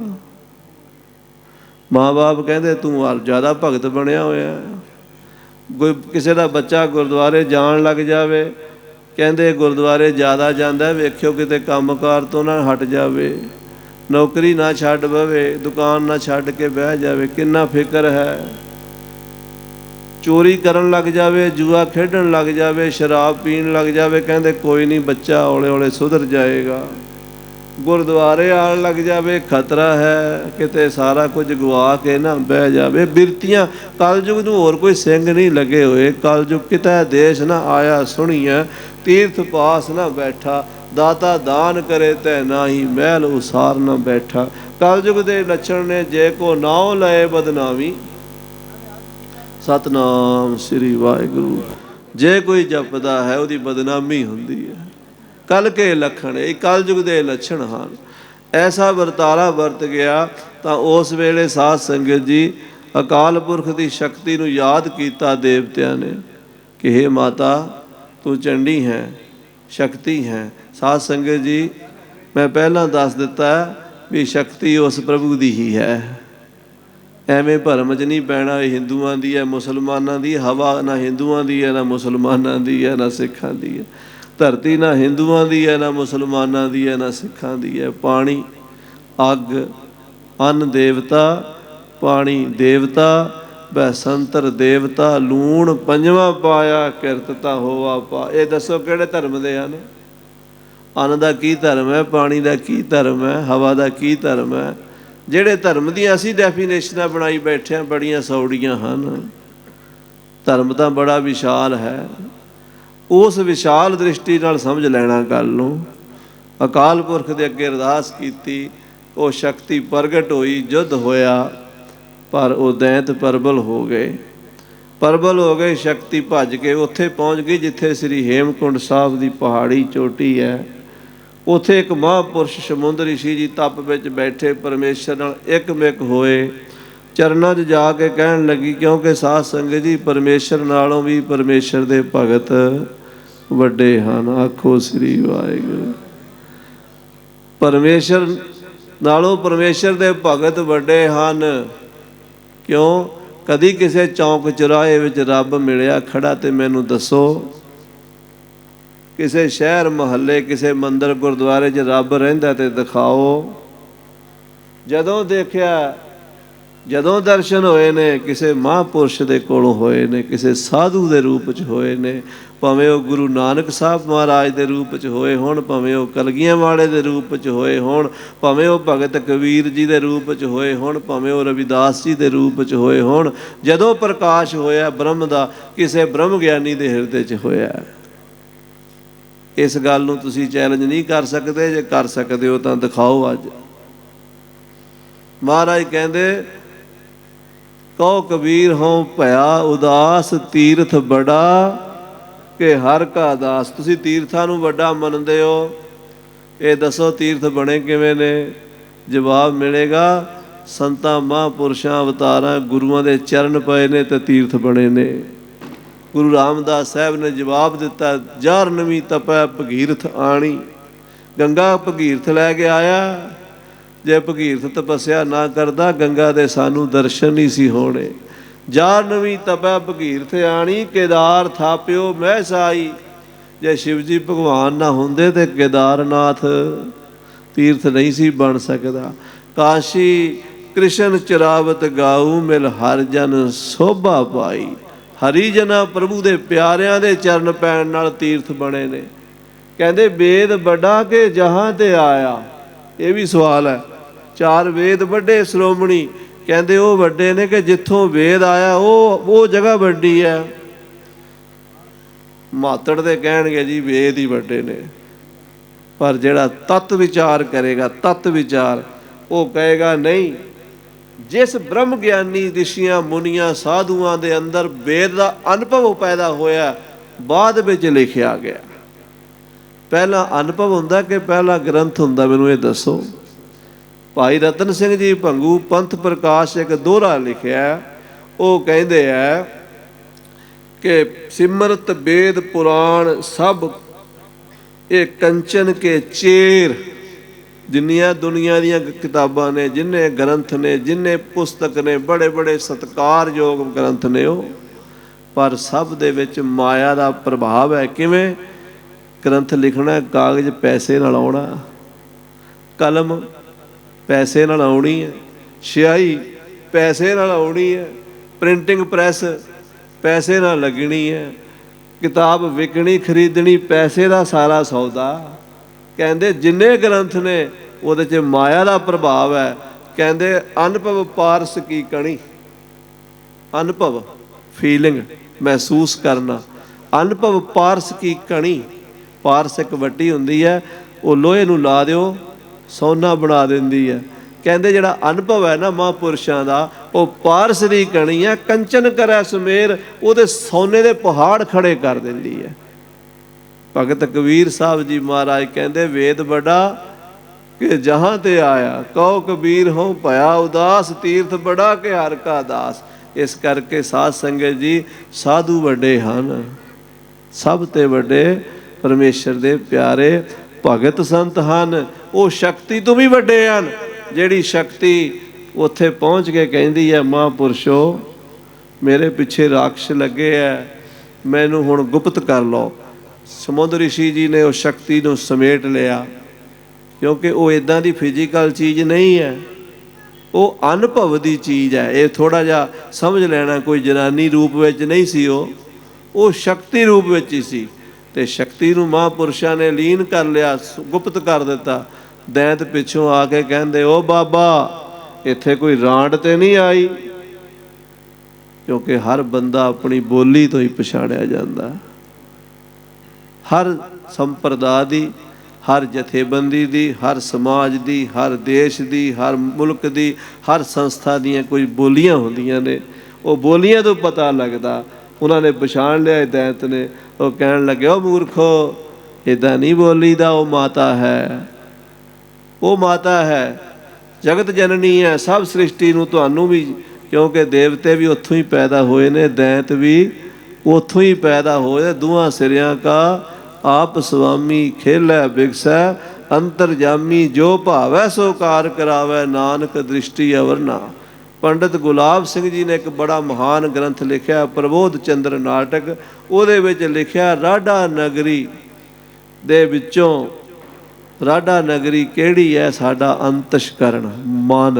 ਮਾਂ ਬਾਪ ਕਹਿੰਦੇ ਤੂੰ ਜ਼ਿਆਦਾ ਭਗਤ ਬਣਿਆ ਹੋਇਆ। ਕੋਈ ਕਿਸੇ ਦਾ ਬੱਚਾ ਗੁਰਦੁਆਰੇ ਜਾਣ ਲੱਗ ਜਾਵੇ, ਕਹਿੰਦੇ ਗੁਰਦੁਆਰੇ ਜ਼ਿਆਦਾ ਜਾਂਦਾ, ਵੇਖਿਓ ਕਿਤੇ ਕੰਮਕਾਰ ਤੋਂ ਨਾ ਹਟ ਜਾਵੇ, ਨੌਕਰੀ ਨਾ ਛੱਡ ਪਵੇ, ਦੁਕਾਨ ਨਾ ਛੱਡ ਕੇ ਬਹਿ ਜਾਵੇ। ਕਿੰਨਾ ਫਿਕਰ ਹੈ। ਚੋਰੀ ਕਰਨ ਲੱਗ ਜਾਵੇ, ਜੂਆ ਖੇਡਣ ਲੱਗ ਜਾਵੇ, ਸ਼ਰਾਬ ਪੀਣ ਲੱਗ ਜਾਵੇ, ਕਹਿੰਦੇ ਕੋਈ ਨਹੀਂ, ਬੱਚਾ ਹੌਲੇ ਹੌਲੇ ਸੁਧਰ ਜਾਏਗਾ। ਗੁਰਦੁਆਰੇ ਆਉਣ ਲੱਗ ਜਾਵੇ, ਖਤਰਾ ਹੈ ਕਿਤੇ ਸਾਰਾ ਕੁਝ ਗਵਾ ਕੇ ਨਾ ਬਹਿ ਜਾਵੇ। ਬਿਰਤੀਆਂ ਕਲਯੁਗ ਨੂੰ ਹੋਰ ਕੋਈ ਸਿੰਘ ਨਹੀਂ ਲੱਗੇ ਹੋਏ। ਕਲਯੁਗ ਕਿਤੇ ਦੇਸ਼ ਨਾ ਆਇਆ ਸੁਣੀਐ, ਤੀਰਥ ਪਾਸ ਨਾ ਬੈਠਾ, ਦਾਤਾ ਦਾਨ ਕਰੇ ਤੈ ਨਾਹੀ, ਮਹਿਲ ਉਸਾਰ ਨਾ ਬੈਠਾ। ਕਲਯੁਗ ਦੇ ਲੱਛਣ ਨੇ, ਜੇ ਕੋ ਨਾਉ ਲਏ ਬਦਨਾਮੀ, ਸਤਨਾਮ ਸ੍ਰੀ ਵਾਹਿਗੁਰੂ। ਜੇ ਕੋਈ ਜਪਦਾ ਹੈ ਉਹਦੀ ਬਦਨਾਮੀ ਹੁੰਦੀ ਹੈ। ਕਲ ਕੇ ਲੱਛਣ, ਇਹ ਕਲਯੁਗ ਦੇ ਲੱਛਣ ਹਨ। ਐਸਾ ਵਰਤਾਰਾ ਵਰਤ ਗਿਆ ਤਾਂ ਉਸ ਵੇਲੇ ਸਾਧ ਸੰਗਤ ਜੀ ਅਕਾਲ ਪੁਰਖ ਦੀ ਸ਼ਕਤੀ ਨੂੰ ਯਾਦ ਕੀਤਾ ਦੇਵਤਿਆਂ ਨੇ ਕਿ ਹੇ ਮਾਤਾ ਤੂੰ ਚੰਡੀ ਹੈ, ਸ਼ਕਤੀ ਹੈ। ਸਾਧ ਸੰਗਤ ਜੀ ਮੈਂ ਪਹਿਲਾਂ ਦੱਸ ਦਿੱਤਾ ਵੀ ਸ਼ਕਤੀ ਉਸ ਪ੍ਰਭੂ ਦੀ ਹੀ ਹੈ। ਐਵੇਂ ਭਰਮ 'ਚ ਨਹੀਂ ਪੈਣਾ ਇਹ ਹਿੰਦੂਆਂ ਦੀ ਹੈ, ਮੁਸਲਮਾਨਾਂ ਦੀ। ਹਵਾ ਨਾ ਹਿੰਦੂਆਂ ਦੀ ਹੈ, ਨਾ ਮੁਸਲਮਾਨਾਂ ਦੀ ਹੈ, ਨਾ ਸਿੱਖਾਂ ਦੀ ਹੈ। ਧਰਤੀ ਨਾ ਹਿੰਦੂਆਂ ਦੀ ਹੈ, ਨਾ ਮੁਸਲਮਾਨਾਂ ਦੀ ਹੈ, ਨਾ ਸਿੱਖਾਂ ਦੀ ਹੈ। ਪਾਣੀ, ਅੱਗ, ਅੰਨ ਦੇਵਤਾ, ਪਾਣੀ ਦੇਵਤਾ, ਬੈਸੰਤਰ ਦੇਵਤਾ, ਲੂਣ ਪੰਜਵਾਂ ਪਾਇਆ, ਕਿਰਤਤਾ ਹੋਵਾ ਪਾ। ਇਹ ਦੱਸੋ ਕਿਹੜੇ ਧਰਮ ਦੇ ਹਨ? ਅੰਨ ਦਾ ਕੀ ਧਰਮ ਹੈ? ਪਾਣੀ ਦਾ ਕੀ ਧਰਮ ਹੈ? ਹਵਾ ਦਾ ਕੀ ਧਰਮ ਹੈ? ਜਿਹੜੇ ਧਰਮ ਦੀਆਂ ਅਸੀਂ ਡੈਫੀਨੇਸ਼ਨਾਂ ਬਣਾਈ ਬੈਠੇ ਹਾਂ, ਬੜੀਆਂ ਸੌੜੀਆਂ ਹਨ। ਧਰਮ ਤਾਂ ਬੜਾ ਵਿਸ਼ਾਲ ਹੈ। ਉਸ ਵਿਸ਼ਾਲ ਦ੍ਰਿਸ਼ਟੀ ਨਾਲ ਸਮਝ ਲੈਣਾ ਗੱਲ ਨੂੰ। ਅਕਾਲ ਪੁਰਖ ਦੇ ਅੱਗੇ ਅਰਦਾਸ ਕੀਤੀ, ਉਹ ਸ਼ਕਤੀ ਪ੍ਰਗਟ ਹੋਈ, ਯੁੱਧ ਹੋਇਆ, ਪਰ ਉਹ ਦੈਂਤ ਪ੍ਰਬਲ ਹੋ ਗਏ। ਪ੍ਰਬਲ ਹੋ ਗਏ, ਸ਼ਕਤੀ ਭੱਜ ਕੇ ਉੱਥੇ ਪਹੁੰਚ ਗਈ ਜਿੱਥੇ ਸ੍ਰੀ ਹੇਮਕੁੰਡ ਸਾਹਿਬ ਦੀ ਪਹਾੜੀ ਚੋਟੀ ਹੈ। ਉੱਥੇ ਇੱਕ ਮਹਾਂਪੁਰਸ਼ ਸਮੁੰਦਰ ਰਿਸ਼ੀ ਜੀ ਤਪ ਵਿੱਚ ਬੈਠੇ ਪਰਮੇਸ਼ਰ ਨਾਲ ਇੱਕਮਿਕ ਹੋਏ। ਚਰਨਾਂ 'ਚ ਜਾ ਕੇ ਕਹਿਣ ਲੱਗੀ, ਕਿਉਂਕਿ ਸਾਧ ਸੰਗਤ ਜੀ ਪਰਮੇਸ਼ਰ ਨਾਲੋਂ ਵੀ ਪਰਮੇਸ਼ਰ ਦੇ ਭਗਤ ਵੱਡੇ ਹਨ। ਆਖੋ ਸ੍ਰੀ ਵਾਹਿਗੁਰੂ। ਪਰਮੇਸ਼ਰ ਨਾਲੋਂ ਪਰਮੇਸ਼ਰ ਦੇ ਭਗਤ ਵੱਡੇ ਹਨ। ਕਿਉਂ? ਕਦੀ ਕਿਸੇ ਚੌਂਕ ਚੁਰਾਹੇ ਵਿੱਚ ਰੱਬ ਮਿਲਿਆ ਖੜਾ ਤੇ ਮੈਨੂੰ ਦੱਸੋ। ਕਿਸੇ ਸ਼ਹਿਰ ਮੁਹੱਲੇ, ਕਿਸੇ ਮੰਦਰ ਗੁਰਦੁਆਰੇ 'ਚ ਰੱਬ ਰਹਿੰਦਾ ਤੇ ਦਿਖਾਓ। ਜਦੋਂ ਦੇਖਿਆ, ਜਦੋਂ ਦਰਸ਼ਨ ਹੋਏ ਨੇ, ਕਿਸੇ ਮਹਾਂਪੁਰਸ਼ ਦੇ ਕੋਲੋਂ ਹੋਏ ਨੇ, ਕਿਸੇ ਸਾਧੂ ਦੇ ਰੂਪ 'ਚ ਹੋਏ ਨੇ। ਭਾਵੇਂ ਉਹ ਗੁਰੂ ਨਾਨਕ ਸਾਹਿਬ ਮਹਾਰਾਜ ਦੇ ਰੂਪ 'ਚ ਹੋਏ ਹੋਣ, ਭਾਵੇਂ ਉਹ ਕਲਗੀਆਂ ਵਾਲੇ ਦੇ ਰੂਪ 'ਚ ਹੋਏ ਹੋਣ, ਭਾਵੇਂ ਉਹ ਭਗਤ ਕਬੀਰ ਜੀ ਦੇ ਰੂਪ 'ਚ ਹੋਏ ਹੋਣ, ਭਾਵੇਂ ਉਹ ਰਵਿਦਾਸ ਜੀ ਦੇ ਰੂਪ 'ਚ ਹੋਏ ਹੋਣ। ਜਦੋਂ ਪ੍ਰਕਾਸ਼ ਹੋਇਆ ਬ੍ਰਹਮ ਦਾ, ਕਿਸੇ ਬ੍ਰਹਮ ਗਿਆਨੀ ਦੇ ਹਿਰਦੇ 'ਚ ਹੋਇਆ। ਇਸ ਗੱਲ ਨੂੰ ਤੁਸੀਂ ਚੈਲੰਜ ਨਹੀਂ ਕਰ ਸਕਦੇ। ਜੇ ਕਰ ਸਕਦੇ ਹੋ ਤਾਂ ਦਿਖਾਓ ਅੱਜ। ਮਹਾਰਾਜ ਕਹਿੰਦੇ, ਕਹੋ ਕਬੀਰ ਹੋਂ ਭਇਆ ਉਦਾਸ, ਤੀਰਥ ਬੜਾ ਕਿ ਹਰ ਕਾ ਦਾਸ। ਤੁਸੀਂ ਤੀਰਥਾਂ ਨੂੰ ਵੱਡਾ ਮੰਨਦੇ ਹੋ, ਇਹ ਦੱਸੋ ਤੀਰਥ ਬਣੇ ਕਿਵੇਂ ਨੇ? ਜਵਾਬ ਮਿਲੇਗਾ, ਸੰਤਾਂ ਮਹਾਂਪੁਰਸ਼ਾਂ ਅਵਤਾਰਾਂ ਗੁਰੂਆਂ ਦੇ ਚਰਨ ਪਏ ਨੇ ਤੇ ਤੀਰਥ ਬਣੇ ਨੇ। ਗੁਰੂ ਰਾਮਦਾਸ ਸਾਹਿਬ ਨੇ ਜਵਾਬ ਦਿੱਤਾ, ਜਾਰਨਵੀਂ ਤਪੈ ਭਗੀਰਥ ਆਣੀ। ਗੰਗਾ ਭਗੀਰਥ ਲੈ ਕੇ ਆਇਆ। ਜੇ ਭਗੀਰਥ ਤਪੱਸਿਆ ਨਾ ਕਰਦਾ, ਗੰਗਾ ਦੇ ਸਾਨੂੰ ਦਰਸ਼ਨ ਨਹੀਂ ਸੀ ਹੋਣੇ। ਜਾਰਨਵੀਂ ਤਪੈ ਭਗੀਰਥ ਆਣੀ, ਕੇਦਾਰ ਥਾਪਿਓ ਮਹਿ ਸਾਈ। ਜੇ ਸ਼ਿਵ ਜੀ ਭਗਵਾਨ ਨਾ ਹੁੰਦੇ ਤੇ ਕੇਦਾਰਨਾਥ ਤੀਰਥ ਨਹੀਂ ਸੀ ਬਣ ਸਕਦਾ। ਕਾਸ਼ੀ ਕ੍ਰਿਸ਼ਨ ਚਰਾਵਤ ਗਾਊ, ਮਿਲ ਹਰ ਜਨ ਸੋਭਾ ਪਾਈ। ਹਰੀ ਜਨਾਂ ਪ੍ਰਭੂ ਦੇ ਪਿਆਰਿਆਂ ਦੇ ਚਰਨ ਪੈਣ ਨਾਲ ਤੀਰਥ ਬਣੇ ਨੇ। ਕਹਿੰਦੇ ਵੇਦ ਵੱਡਾ ਕਿ ਜਹਾਂ ਤੇ ਆਇਆ। ਇਹ ਵੀ ਸਵਾਲ ਹੈ। 4 ਵੇਦ ਵੱਡੇ ਸ਼੍ਰੋਮਣੀ, ਕਹਿੰਦੇ ਉਹ ਵੱਡੇ ਨੇ ਕਿ ਜਿੱਥੋਂ ਵੇਦ ਆਇਆ ਉਹ ਜਗ੍ਹਾ ਵੱਡੀ ਹੈ। ਮਾਤੜ ਦੇ ਕਹਿਣਗੇ ਜੀ ਵੇਦ ਹੀ ਵੱਡੇ ਨੇ, ਪਰ ਜਿਹੜਾ ਤੱਤ ਵਿਚਾਰ ਕਰੇਗਾ, ਤੱਤ ਵਿਚਾਰ, ਉਹ ਕਹੇਗਾ ਨਹੀਂ। ਜਿਸ ਬ੍ਰਹਮ ਗਿਆਨੀ ਰਿਸ਼ੀਆਂ ਮੁਨੀਆਂ ਸਾਧੂਆਂ ਦੇ ਅੰਦਰ ਵੇਦ ਦਾ ਅਨੁਭਵ ਪੈਦਾ ਹੋਇਆ, ਬਾਅਦ ਵਿੱਚ ਲਿਖਿਆ ਗਿਆ। ਪਹਿਲਾਂ ਅਨੁਭਵ ਹੁੰਦਾ ਕਿ ਪਹਿਲਾ ਗ੍ਰੰਥ ਹੁੰਦਾ? ਮੈਨੂੰ ਇਹ ਦੱਸੋ। ਭਾਈ ਰਤਨ ਸਿੰਘ ਜੀ ਭੰਗੂ ਪੰਥ ਪ੍ਰਕਾਸ਼ ਇੱਕ ਦੋਹਰਾ ਲਿਖਿਆ। ਉਹ ਕਹਿੰਦੇ ਆ ਕਿ ਸਿਮਰਤ ਵੇਦ ਪੁਰਾਣ ਸਭ ਇਹ ਕੰਚਨ ਕੇ ਚੇਰ। ਜਿੰਨੀਆਂ ਦੁਨੀਆ ਦੀਆਂ ਕਿਤਾਬਾਂ ਨੇ, ਜਿੰਨੇ ਗ੍ਰੰਥ ਨੇ, ਜਿੰਨੇ ਪੁਸਤਕ ਨੇ, ਬੜੇ ਬੜੇ ਸਤਿਕਾਰਯੋਗ ਗ੍ਰੰਥ ਨੇ ਉਹ, ਪਰ ਸਭ ਦੇ ਵਿੱਚ ਮਾਇਆ ਦਾ ਪ੍ਰਭਾਵ ਹੈ। ਕਿਵੇਂ? ग्रंथ लिखना, कागज पैसे नाल आउणा, कलम पैसे नाल आउणी है, स्याही पैसे नाल आउणी है, प्रिंटिंग प्रैस पैसे नाल लगनी है, किताब विकनी खरीदनी पैसे का सारा सौदा। कहते जिन्ने ग्रंथ ने उहदे च माया का प्रभाव है। कहते अनुभव पारस की कणी, अनुभव फीलिंग महसूस करना, अनुभव पारस की कणी। पारस एक वड्डी हुंदी है, वो लोहे नूं ला दिओ सोना बना दिंदी है। कहते जिहड़ा अनुभव है ना महापुरुषां दा, वो पारस की कणी है, कंचन करै सुमेर, उहदे सोने दे पहाड़ खड़े कर दिंदी है। भगत कबीर साहब जी महाराज कहते वेद बड़ा कि जहाँ ते आया, कहो कबीर हो भया उदास, तीर्थ बड़ा कि हर का दास। इस करके साध संगत जी साधु वड्डे हन, सब ते वड्डे परमेश्वर दे प्यारे भगत संत हन। वो शक्ति तो भी वड्डे हन, जिहड़ी शक्ति उत्थे पहुँच के कहती है महापुरुषो मेरे पिछे राक्षस लगे है, मैनू हुण गुप्त कर लो। समुद्र ऋषि जी ने उस शक्ति को समेट लिया, क्योंकि वो इदां दी फिजिकल चीज़ नहीं है, वो अनुभव की चीज़ है। ये थोड़ा जा समझ लेना, कोई जनानी रूप में नहीं सी, वो शक्ति रूप में ही सी। ते शक्ति नूं महापुरुषां ने लीन कर लिया, गुप्त कर दिता। दैंत पिछों आके कहंदे ओ बाबा इत्थे कोई रांड ते नहीं आई, क्योंकि हर बंदा अपनी बोली तो ही पछाणिया जांदा। हर संप्रदाय दी, हर जथेबंदी दी, हर समाज दी, हर देश दी, हर मुल्क दी, हर संस्था दीयां कोई बोलियां हुंदियां ने, वो बोलियां तो पता लगदा। उन्होंने पछाण लिया दैंत ने, वो कहण लगे ओ मूर्खो इदां नहीं बोली दा, वो माता है, वो माता है, जगत जननी है, सब सृष्टि नूं तुहानूं भी, क्योंकि देवते भी उत्थों ही पैदा होए ने, दैंत भी उत्थों ही पैदा होए। दुआं सिरियां का आप स्वामी खेलै बिगसै अंतरजामी, जो भावै सो कार करावै, नानक दृष्टि अवर ना। पंडित गुलाब सिंह जी ने एक बड़ा महान ग्रंथ लिखा प्रबोध चंद्र नाटक, ਉਹਦੇ ਵਿੱਚ लिखा राडा नगरी ਦੇ ਵਿੱਚੋਂ, राडा नगरी ਕਿਹੜੀ है, साडा अंतशकरण मन,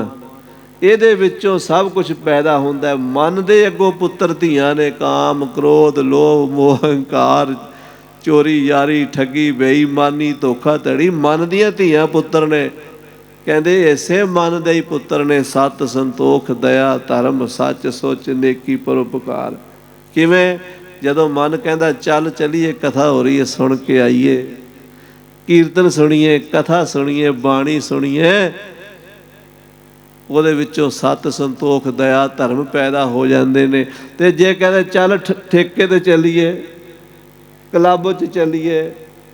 ਇਹਦੇ ਵਿੱਚੋਂ सब कुछ पैदा ਹੁੰਦਾ। मन ਦੇ ਅੱਗੋਂ ਪੁੱਤਰ ਧੀਆਂ ਨੇ, ਕਾਮ क्रोध लोभ मोह हंकार चोरी यारी ठगी बेईमानी धोखाधड़ी, मन दियां धीआं पुत्तर ने। कहते इसे मन दे ही पुत्र ने, सत संतोख दया धर्म सच सोच नेकी परोपकार। किवें जदों मन कहता चल चलीए, कथा हो रही है सुन के आईए, कीर्तन सुनीए, कथा सुनीए, बाणी सुनीए, ਉਹਦੇ ਵਿੱਚੋਂ सत संतोख दया धर्म पैदा हो जाते हैं। तो जे कहते चल ठेके ते चलीए, क्लब च चलीए,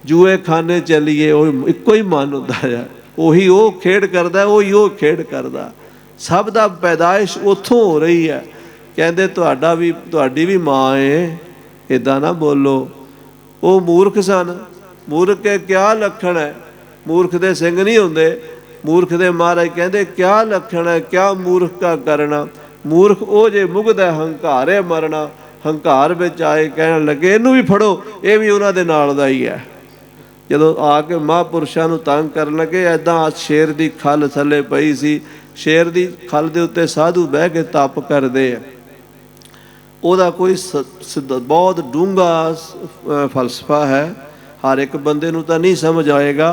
जूए खाने चलीए, वो इक्को ही मन होता है, ਉਹੀ ਉਹ खेड करता, ਉਹੀ ਉਹ खेड करता। सब दा पैदाइश उत्थों हो रही है। कहते तुहाडा भी तुहाडी भी माँ है, इदां ना बोलो। वो मूर्ख सन, मूर्ख के क्या लक्षण है, मूर्ख दे सिंह नहीं होंदे, मूर्ख दे महाराज कहते क्या लक्षण है, क्या मूर्ख का करना। मूर्ख वो जे मुगद है हंकारे मरना, हंकार विच आए कहण लगे इनू भी फड़ो, ये भी उन्हां दे नाल दा ही है। जदों आके महापुरुषां नूं तंग करन लगे, ऐदां शेर दी खल थल्ले पई सी, शेर दी खल दे उत्ते साधु बह के तप करदे आ। ਉਹਦਾ कोई बहुत डूंगा फलसफा है, हर एक बंदे नूं तां नहीं समझ आएगा,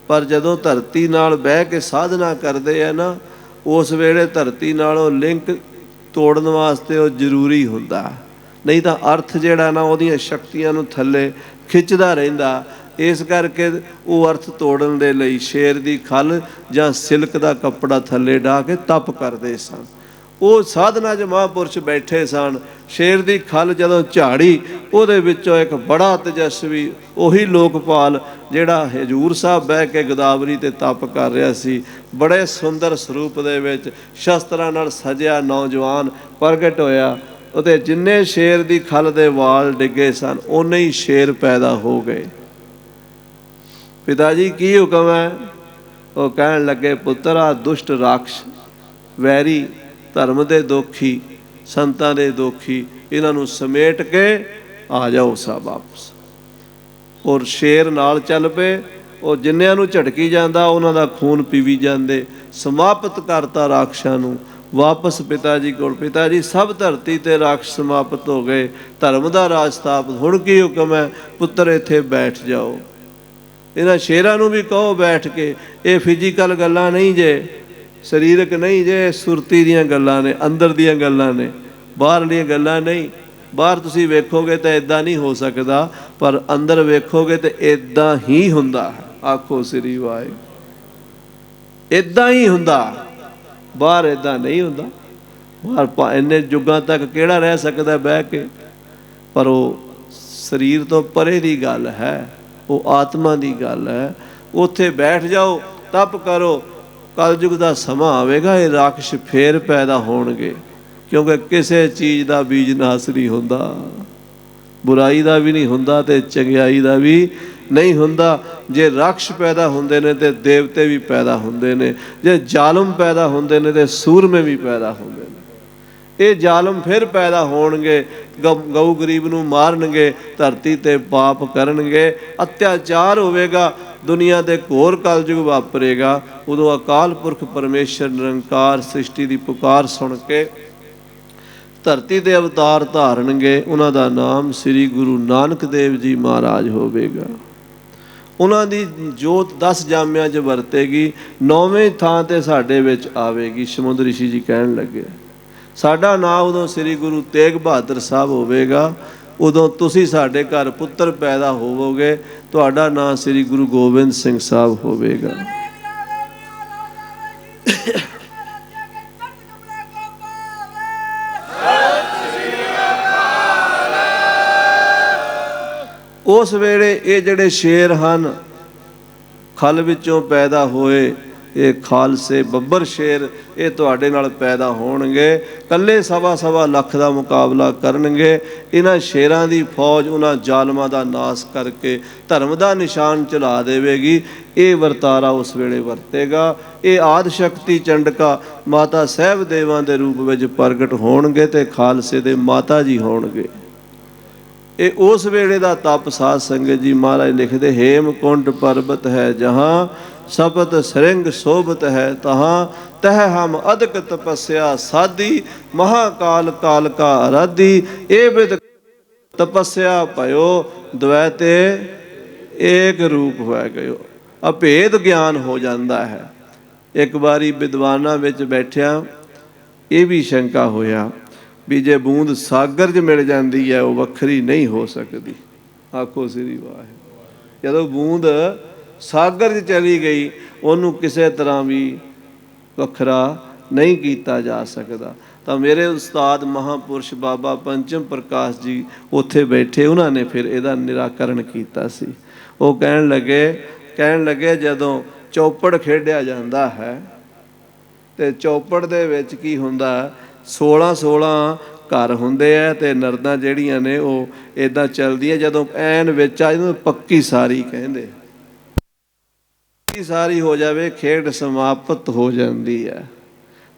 पर जदों धरती नाल बह के साधना करते हैं ना, उस वेले धरती नालों लिंक तोड़न वास्ते वो जरूरी हुंदा, नहीं तो अर्थ जिहड़ा ना उहदियां शक्तियां नूं थल्ले खिंचदा रहिंदा। इस करके वो अर्थ तोड़न दे लई शेर दी खल जां सिल्क दा कपड़ा थल्ले डाह के तप करदे सन। वो साधना च महापुरुष बैठे सन, शेर दी खल जदों झाड़ी, ਉਹਦੇ ਵਿੱਚੋਂ एक बड़ा तेजस्वी ਉਹੀ लोकपाल ਜਿਹੜਾ ਹਜ਼ੂਰ ਸਾਹਿਬ ਬਹਿ ਕੇ ਗੋਦਾਵਰੀ ਤੇ ਤਪ ਕਰ ਰਿਹਾ ਸੀ, ਬੜੇ ਸੁੰਦਰ ਸਰੂਪ ਦੇ ਵਿੱਚ ਸ਼ਸਤਰਾਂ ਨਾਲ ਸਜਿਆ ਨੌਜਵਾਨ ਪ੍ਰਗਟ ਹੋਇਆ। ਉਹਦੇ ਜਿੰਨੇ ਸ਼ੇਰ ਦੀ ਖਲ ਦੇ ਵਾਲ ਡਿੱਗੇ ਸਨ, ਉਨੇ ਹੀ ਸ਼ੇਰ ਪੈਦਾ ਹੋ ਗਏ। ਪਿਤਾ ਜੀ ਕੀ ਹੁਕਮ ਹੈ? ਉਹ ਕਹਿਣ ਲੱਗੇ ਪੁੱਤਰ ਆ ਦੁਸ਼ਟ ਰਾਖਸ਼ ਵੈਰੀ धर्म के दोखी संतां दे दोखी, इन्हां नूं समेट के आ जाओ सब वापस। ਔਰ ਸ਼ੇਰ ਨਾਲ ਚੱਲ ਪਏ। ਉਹ ਜਿੰਨਿਆਂ ਨੂੰ ਝਟਕੀ ਜਾਂਦਾ ਉਹਨਾਂ ਦਾ ਖੂਨ ਪੀਵੀ ਜਾਂਦੇ। ਸਮਾਪਤ ਕਰਤਾ ਰਾਖਸ਼ਾਂ ਨੂੰ ਵਾਪਸ ਪਿਤਾ ਜੀ ਕੋਲ। ਪਿਤਾ ਜੀ ਸਭ ਧਰਤੀ 'ਤੇ ਰਾਖਸ਼ ਸਮਾਪਤ ਹੋ ਗਏ, ਧਰਮ ਦਾ ਰਾਜ ਸਥਾਪਤ। ਹੁਣ ਕੀ ਹੁਕਮ ਹੈ? ਪੁੱਤਰ ਇੱਥੇ ਬੈਠ ਜਾਓ। ਇਹਨਾਂ ਸ਼ੇਰਾਂ ਨੂੰ ਵੀ ਕਹੋ ਬੈਠ ਕੇ। ਇਹ ਫਿਜ਼ੀਕਲ ਗੱਲਾਂ ਨਹੀਂ ਜੇ, ਸਰੀਰਕ ਨਹੀਂ ਜੇ, ਸੁਰਤੀ ਦੀਆਂ ਗੱਲਾਂ ਨੇ, ਅੰਦਰ ਦੀਆਂ ਗੱਲਾਂ ਨੇ, ਬਾਹਰਲੀਆਂ ਗੱਲਾਂ ਨਹੀਂ। ਬਾਹਰ ਤੁਸੀਂ ਵੇਖੋਗੇ ਤਾਂ ਇੱਦਾਂ ਨਹੀਂ ਹੋ ਸਕਦਾ, ਪਰ ਅੰਦਰ ਵੇਖੋਗੇ ਤਾਂ ਇੱਦਾਂ ਹੀ ਹੁੰਦਾ ਹੈ। ਆਖੋ ਸ੍ਰੀ ਵਾਹਿਗੁਰੂ। ਇੱਦਾਂ ਹੀ ਹੁੰਦਾ, ਬਾਹਰ ਇੱਦਾਂ ਨਹੀਂ ਹੁੰਦਾ। ਬਾਹਰ ਇੰਨੇ ਯੁੱਗਾਂ ਤੱਕ ਕਿਹੜਾ ਰਹਿ ਸਕਦਾ ਬਹਿ ਕੇ? ਪਰ ਉਹ ਸਰੀਰ ਤੋਂ ਪਰੇ ਦੀ ਗੱਲ ਹੈ, ਉਹ ਆਤਮਾ ਦੀ ਗੱਲ ਹੈ। ਉੱਥੇ ਬੈਠ ਜਾਓ, ਤਪ ਕਰੋ। ਕਲਯੁਗ ਦਾ ਸਮਾਂ ਆਵੇਗਾ, ਇਹ ਰਾਖਸ਼ ਫੇਰ ਪੈਦਾ ਹੋਣਗੇ, ਕਿਉਂਕਿ ਕਿਸੇ ਚੀਜ਼ ਦਾ ਬੀਜ ਨਾਸ ਨਹੀਂ ਹੁੰਦਾ। ਬੁਰਾਈ ਦਾ ਵੀ ਨਹੀਂ ਹੁੰਦਾ ਤੇ ਚੰਗਿਆਈ ਦਾ ਵੀ ਨਹੀਂ ਹੁੰਦਾ। ਜੇ ਰਾਖਸ਼ ਪੈਦਾ ਹੁੰਦੇ ਨੇ ਤੇ ਦੇਵਤੇ ਵੀ ਪੈਦਾ ਹੁੰਦੇ ਨੇ। ਜੇ ਜ਼ਾਲਮ ਪੈਦਾ ਹੁੰਦੇ ਨੇ ਤੇ ਸੂਰਮੇ ਵੀ ਪੈਦਾ ਹੁੰਦੇ ਨੇ। ਇਹ ਜ਼ਾਲਮ ਫਿਰ ਪੈਦਾ ਹੋਣਗੇ, ਗਊ ਗਰੀਬ ਨੂੰ ਮਾਰਨਗੇ, ਧਰਤੀ 'ਤੇ ਪਾਪ ਕਰਨਗੇ, ਅਤਿਆਚਾਰ ਹੋਵੇਗਾ, ਦੁਨੀਆ ਦੇ ਘੋਰ ਕਲਯੁਗ ਵਾਪਰੇਗਾ। ਉਦੋਂ ਅਕਾਲ ਪੁਰਖ ਪਰਮੇਸ਼ਰ ਨਿਰੰਕਾਰ ਸ੍ਰਿਸ਼ਟੀ ਦੀ ਪੁਕਾਰ ਸੁਣ ਕੇ ਧਰਤੀ ਦੇ ਅਵਤਾਰ ਧਾਰਨਗੇ। ਉਹਨਾਂ ਦਾ ਨਾਮ ਸ੍ਰੀ ਗੁਰੂ ਨਾਨਕ ਦੇਵ ਜੀ ਮਹਾਰਾਜ ਹੋਵੇਗਾ। ਉਹਨਾਂ ਦੀ ਜੋਤ 10 ਜਾਮਿਆਂ 'ਚ ਵਰਤੇਗੀ, 9ਵੇਂ ਥਾਂ 'ਤੇ ਸਾਡੇ ਵਿੱਚ ਆਵੇਗੀ। ਸਮੁੰਦਰ ਰਿਸ਼ੀ ਜੀ ਕਹਿਣ ਲੱਗੇ ਸਾਡਾ ਨਾਂ ਉਦੋਂ ਸ੍ਰੀ ਗੁਰੂ ਤੇਗ ਬਹਾਦਰ ਸਾਹਿਬ ਹੋਵੇਗਾ। ਉਦੋਂ ਤੁਸੀਂ ਸਾਡੇ ਘਰ ਪੁੱਤਰ ਪੈਦਾ ਹੋਵੋਗੇ, ਤੁਹਾਡਾ ਨਾਂ ਸ੍ਰੀ ਗੁਰੂ ਗੋਬਿੰਦ ਸਿੰਘ ਸਾਹਿਬ ਹੋਵੇਗਾ। ਉਸ ਵੇਲੇ ਇਹ ਜਿਹੜੇ ਸ਼ੇਰ ਹਨ, ਖਲ ਵਿੱਚੋਂ ਪੈਦਾ ਹੋਏ, ਇਹ ਖਾਲਸੇ ਬੱਬਰ ਸ਼ੇਰ, ਇਹ ਤੁਹਾਡੇ ਨਾਲ ਪੈਦਾ ਹੋਣਗੇ। ਇਕੱਲੇ 1.25 ਲੱਖ ਦਾ ਮੁਕਾਬਲਾ ਕਰਨਗੇ। ਇਹਨਾਂ ਸ਼ੇਰਾਂ ਦੀ ਫੌਜ ਉਹਨਾਂ ਜ਼ਾਲਮਾਂ ਦਾ ਨਾਸ ਕਰਕੇ ਧਰਮ ਦਾ ਨਿਸ਼ਾਨ ਚਲਾ ਦੇਵੇਗੀ। ਇਹ ਵਰਤਾਰਾ ਉਸ ਵੇਲੇ ਵਰਤੇਗਾ। ਇਹ ਆਦਿ ਸ਼ਕਤੀ ਚੰਡਕਾ ਮਾਤਾ ਸਾਹਿਬ ਦੇਵਾਂ ਦੇ ਰੂਪ ਵਿੱਚ ਪ੍ਰਗਟ ਹੋਣਗੇ ਤੇ ਖਾਲਸੇ ਦੇ ਮਾਤਾ ਜੀ ਹੋਣਗੇ। ਇਹ ਉਸ ਵੇਲੇ ਦਾ ਤਪ ਸਾਧ ਸੰਗਤ ਜੀ। ਮਹਾਰਾਜ ਲਿਖਦੇ ਹੇਮਕੁੰਡ ਪਰਬਤ ਹੈ ਜਹਾਂ, ਸਪਤ ਸਰਿੰਗ ਸੋਭਤ ਹੈ ਤਹਾਂ, ਤਹ ਹਮ ਅਦਕ ਤਪੱਸਿਆ ਸਾਧੀ, ਮਹਾਕਾਲ ਕਾਲ ਕਾ ਆਰਾਧੀ। ਇਹ ਬਿਦ ਤਪੱਸਿਆ ਭਇਓ, ਦਵੈਤੇ ਏਕ ਰੂਪ ਹੋਇ ਗਇਓ। ਅਭੇਦ ਗਿਆਨ ਹੋ ਜਾਂਦਾ ਹੈ। ਇੱਕ ਵਾਰੀ ਵਿਦਵਾਨਾਂ ਵਿੱਚ ਬੈਠਿਆ ਇਹ ਵੀ ਸ਼ੰਕਾ ਹੋਇਆ ਵੀ ਜੇ ਬੂੰਦ ਸਾਗਰ 'ਚ ਮਿਲ ਜਾਂਦੀ ਹੈ ਉਹ ਵੱਖਰੀ ਨਹੀਂ ਹੋ ਸਕਦੀ। ਆਖੋ ਸ੍ਰੀ ਵਾਹਿਗੁਰੂ। ਜਦੋਂ ਬੂੰਦ ਸਾਗਰ 'ਚ ਚਲੀ ਗਈ, ਉਹਨੂੰ ਕਿਸੇ ਤਰ੍ਹਾਂ ਵੀ ਵੱਖਰਾ ਨਹੀਂ ਕੀਤਾ ਜਾ ਸਕਦਾ। ਤਾਂ ਮੇਰੇ ਉਸਤਾਦ ਮਹਾਂਪੁਰਸ਼ ਬਾਬਾ ਪੰਚਮ ਪ੍ਰਕਾਸ਼ ਜੀ ਉੱਥੇ ਬੈਠੇ, ਉਹਨਾਂ ਨੇ ਫਿਰ ਇਹਦਾ ਨਿਰਾਕਰਨ ਕੀਤਾ ਸੀ। ਉਹ ਕਹਿਣ ਲੱਗੇ ਜਦੋਂ ਚੌਪੜ ਖੇਡਿਆ ਜਾਂਦਾ ਹੈ ਤੇ ਚੌਪੜ ਦੇ ਵਿੱਚ ਕੀ ਹੁੰਦਾ, 16 ਘਰ ਹੁੰਦੇ ਆ ਤੇ ਨਰਦਾਂ ਜਿਹੜੀਆਂ ਨੇ ਉਹ ਇੱਦਾਂ ਚੱਲਦੀਆਂ। ਜਦੋਂ ਐਨ ਵਿੱਚ ਆ ਜਦੋਂ ਪੱਕੀ ਸਾਰੀ ਕਹਿੰਦੇ, ਪੱਕੀ ਸਾਰੀ ਹੋ ਜਾਵੇ, ਖੇਡ ਸਮਾਪਤ ਹੋ ਜਾਂਦੀ ਹੈ।